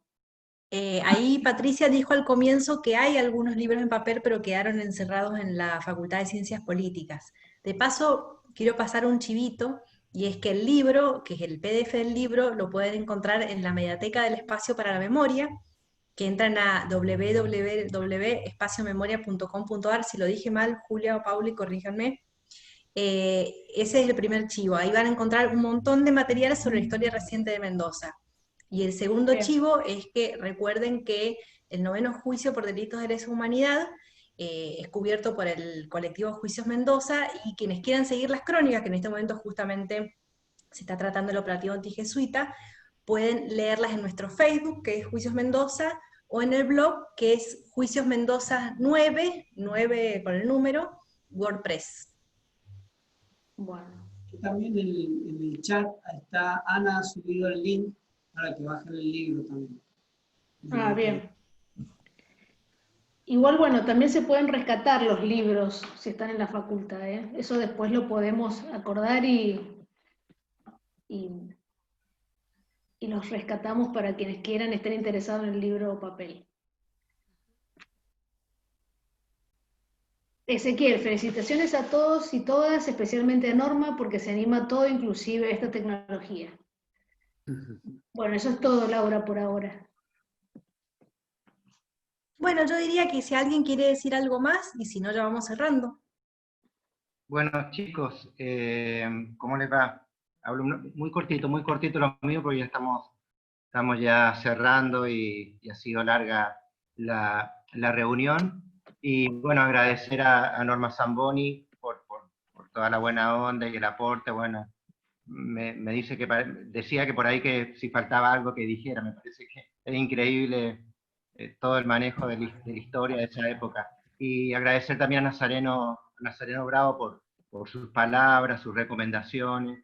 Ahí Patricia dijo al comienzo que hay algunos libros en papel, pero quedaron encerrados en la Facultad de Ciencias Políticas. De paso, quiero pasar un chivito, y es que el libro, que es el PDF del libro, lo pueden encontrar en la Mediateca del Espacio para la Memoria, que entran a www.espaciomemoria.com.ar. Si lo dije mal, Julia o Pauli, corríjanme. Ese es el primer chivo. Ahí van a encontrar un montón de materiales sobre la historia reciente de Mendoza. Y el segundo chivo es que recuerden que el 9º juicio por delitos de lesa humanidad es cubierto por el colectivo Juicios Mendoza, y quienes quieran seguir las crónicas, que en este momento justamente se está tratando el operativo antijesuita, pueden leerlas en nuestro Facebook, que es Juicios Mendoza, o en el blog, que es Juicios Mendoza 9 con el número, WordPress. Bueno, También en el chat está, Ana ha subido el link para que bajen el libro también. Ah, bien. Igual, bueno, también se pueden rescatar los libros si están en la facultad, ¿eh? Eso después lo podemos acordar y los rescatamos para quienes quieran estén interesados en el libro o papel. Ezequiel, felicitaciones a todos y todas, especialmente a Norma, porque se anima a todo, inclusive a esta tecnología. Bueno, eso es todo, Laura, por ahora. Bueno, yo diría que si alguien quiere decir algo más, y si no, ya vamos cerrando. Bueno, chicos, ¿cómo les va? Hablo muy cortito lo mío, porque ya estamos ya cerrando y ha sido larga la reunión. Y bueno, agradecer a Norma Zamboni por toda la buena onda y el aporte. Bueno, me dice decía que por ahí que si faltaba algo que dijera, me parece que es increíble todo el manejo de la historia de esa época. Y agradecer también a Nazareno Bravo por sus palabras, sus recomendaciones.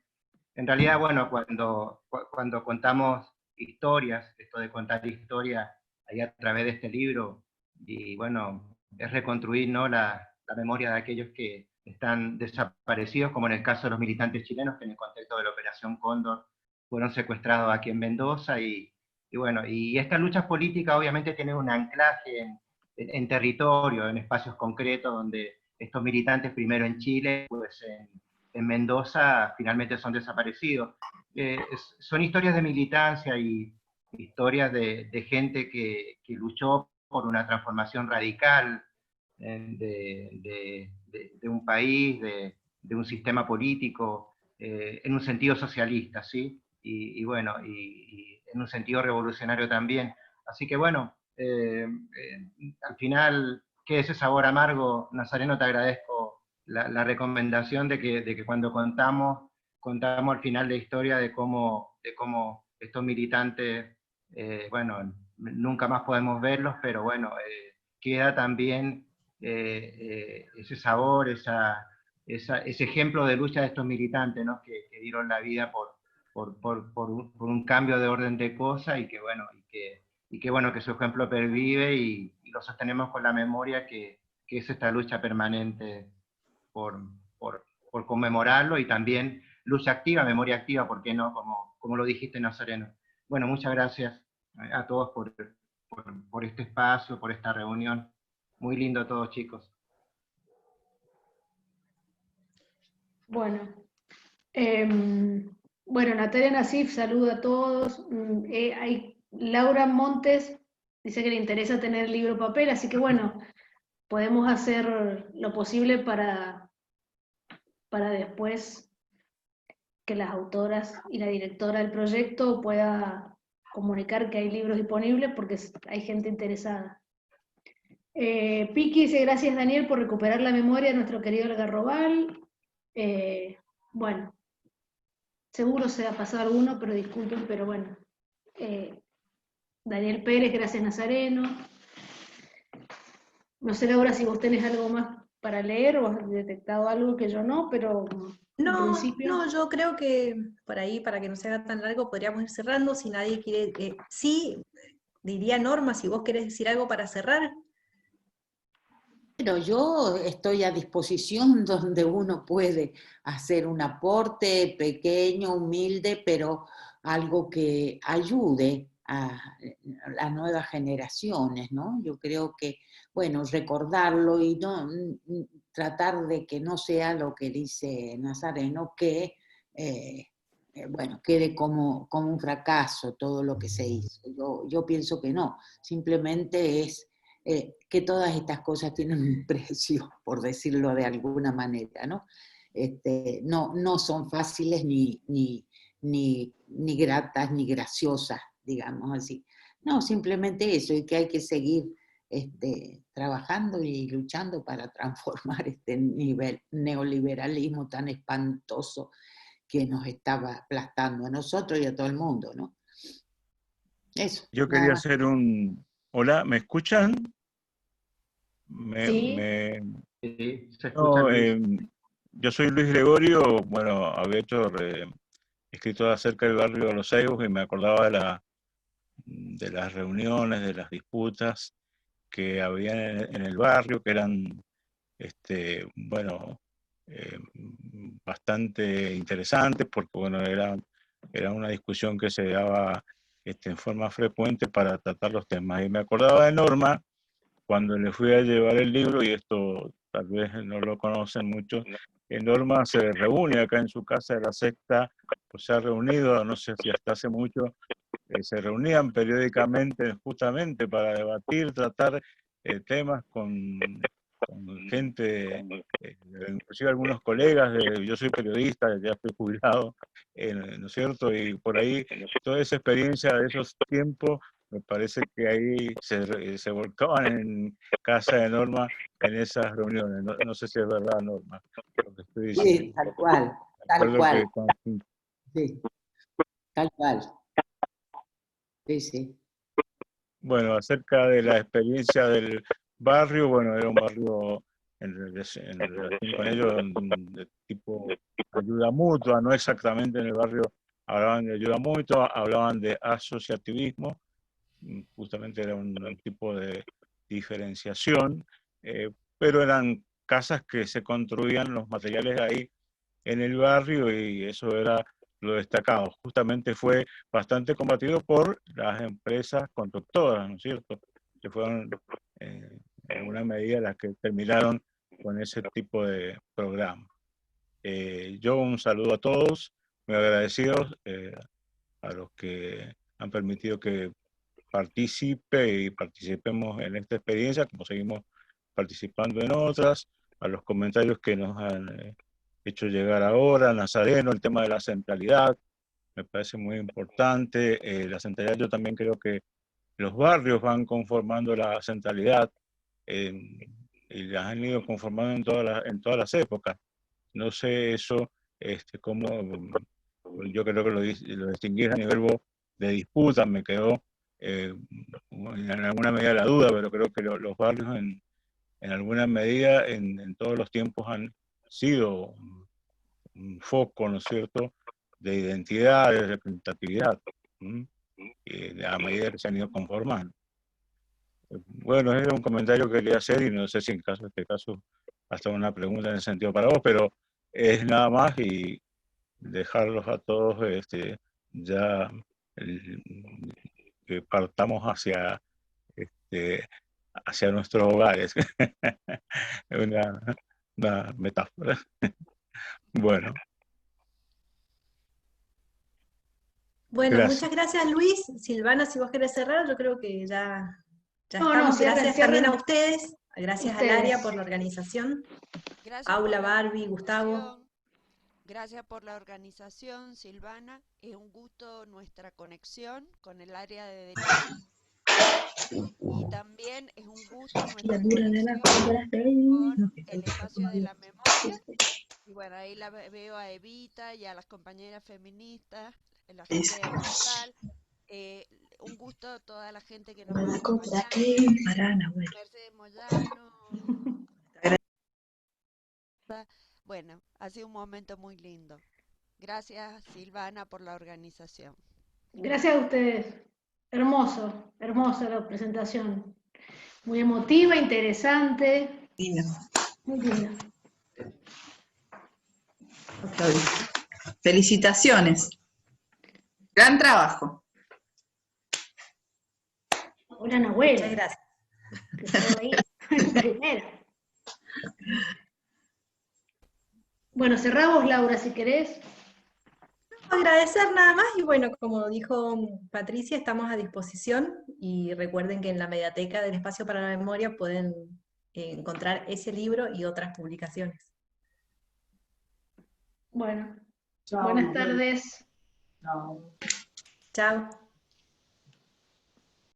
En realidad, bueno, cuando contamos historias, esto de contar historias ahí a través de este libro, y bueno, es reconstruir, ¿no?, la memoria de aquellos que están desaparecidos, como en el caso de los militantes chilenos, que en el contexto de la Operación Cóndor fueron secuestrados aquí en Mendoza, y bueno, y estas luchas políticas obviamente tienen un anclaje en territorio, en espacios concretos, donde estos militantes, primero en Chile, pues en Mendoza, finalmente son desaparecidos. Son historias de militancia y historias de gente que luchó por una transformación radical de un país, de un sistema político, en un sentido socialista, ¿sí? Y bueno, y en un sentido revolucionario también. Así que bueno, al final, ¿qué es ese sabor amargo? Nazareno, te agradezco la recomendación de que cuando contamos al final la historia de cómo estos militantes, bueno, nunca más podemos verlos, pero bueno, queda también ese sabor, ese ejemplo de lucha de estos militantes, ¿no?, que dieron la vida por un cambio de orden de cosas, y que bueno, que su ejemplo pervive, y lo sostenemos con la memoria, que es esta lucha permanente por conmemorarlo, y también lucha activa, memoria activa, ¿por qué no?, como lo dijiste, Nazareno. Bueno, muchas gracias a todos por este espacio, por esta reunión. Muy lindo todo, chicos. Bueno, Natalia Nasif saluda a todos. Laura Montes dice que le interesa tener el libro papel, así que bueno, podemos hacer lo posible para después que las autoras y la directora del proyecto pueda comunicar que hay libros disponibles, porque hay gente interesada. Piqui dice, gracias Daniel por recuperar la memoria de nuestro querido Algarrobal. Bueno, seguro se ha pasado alguno, pero disculpen, pero bueno. Daniel Pérez, gracias Nazareno. No sé, Laura, si vos tenés algo más para leer o has detectado algo que yo no, pero no, yo creo que por ahí, para que no se haga tan largo, podríamos ir cerrando. Si nadie quiere, sí, diría Norma, si vos querés decir algo para cerrar. Pero yo estoy a disposición donde uno puede hacer un aporte pequeño, humilde, pero algo que ayude a las nuevas generaciones, ¿no? Yo creo que, bueno, recordarlo y no tratar de que no sea lo que dice Nazareno, que, bueno, quede como un fracaso todo lo que se hizo. Yo pienso que no, simplemente es que todas estas cosas tienen un precio, por decirlo de alguna manera, ¿no? No son fáciles ni gratas ni graciosas, digamos así. No, simplemente eso, y que hay que seguir trabajando y luchando para transformar este neoliberalismo tan espantoso que nos estaba aplastando a nosotros y a todo el mundo, ¿no? Eso. Yo quería hacer un... Hola, ¿me escuchan? Sí. Sí, se escucha, Luis. yo soy Luis Gregorio, bueno, había escrito acerca del barrio de Los Ceibos y me acordaba de las reuniones, de las disputas que había en el barrio, que eran, bueno, bastante interesantes, porque bueno, era una discusión que se daba en forma frecuente para tratar los temas. Y me acordaba de Norma cuando le fui a llevar el libro, y esto tal vez no lo conocen mucho. Norma se reúne acá en su casa de la Sexta, pues se ha reunido, no sé si hasta hace mucho, se reunían periódicamente justamente para debatir, tratar temas con gente, inclusive algunos colegas, yo soy periodista, ya estoy jubilado, ¿no es cierto? Y por ahí toda esa experiencia de esos tiempos, me parece que ahí se volcaban en casa de Norma en esas reuniones. No, no sé si es verdad, Norma, lo que estoy diciendo. Sí, tal cual, tal Recuerdo cual. que Sí, tal cual. Sí, sí. bueno, acerca de la experiencia del barrio, bueno, era un barrio en relación con ellos de tipo ayuda mutua, no exactamente en el barrio hablaban de ayuda mutua, hablaban de asociativismo, justamente era un tipo de diferenciación, pero eran casas que se construían los materiales ahí en el barrio y eso era lo destacado. Justamente fue bastante combatido por las empresas constructoras, ¿no es cierto? Que fueron en alguna medida las que terminaron con ese tipo de programa. Yo un saludo a todos, muy agradecidos a los que han permitido que participe y participemos en esta experiencia, como seguimos participando en otras, a los comentarios que nos han hecho llegar ahora, Nazareno, el tema de la centralidad, me parece muy importante. La centralidad, yo también creo que los barrios van conformando la centralidad y las han ido conformando en todas las épocas. No sé eso, cómo, yo creo que lo distinguí a nivel de disputa, me quedó en alguna medida la duda, pero creo que los barrios en alguna medida en todos los tiempos han sido un foco, ¿no es cierto?, de identidad, de representatividad, a medida que se han ido conformando. Bueno, era un comentario que quería hacer y no sé si en este caso hasta una pregunta en ese sentido para vos, pero es nada más y dejarlos a todos ya que partamos hacia nuestros hogares. una metáfora. Bueno. Bueno, Gracias. muchas gracias Luis. Silvana, si vos querés cerrar, yo creo que ya No, estamos. cierren, Gracias también a ustedes. Gracias al área por la organización. Gracias Paula, por la Barbie, Gustavo. Gracias por la organización, Silvana. Es un gusto nuestra conexión con el área de derechos. Y también es un gusto nuestra conexión con el espacio de la memoria. Y bueno, ahí la veo a Evita y a las compañeras feministas, la gente de Rosal. Un gusto a toda la gente que nos va acompañando. Mercedes Moyano. Bueno, ha sido un momento muy lindo. Gracias, Silvana, por la organización. Gracias a ustedes. Hermoso, hermosa la presentación. Muy emotiva, interesante. Muy linda. Felicitaciones. Gran trabajo. Hola, Nahuel. Muchas gracias. Que estuvo ahí primera. Bueno, cerramos, Laura, si querés. Agradecer nada más y bueno, como dijo Patricia, estamos a disposición y recuerden que en la mediateca del Espacio para la Memoria pueden encontrar ese libro y otras publicaciones. Bueno, Chao, buenas tardes. Chao. Chao.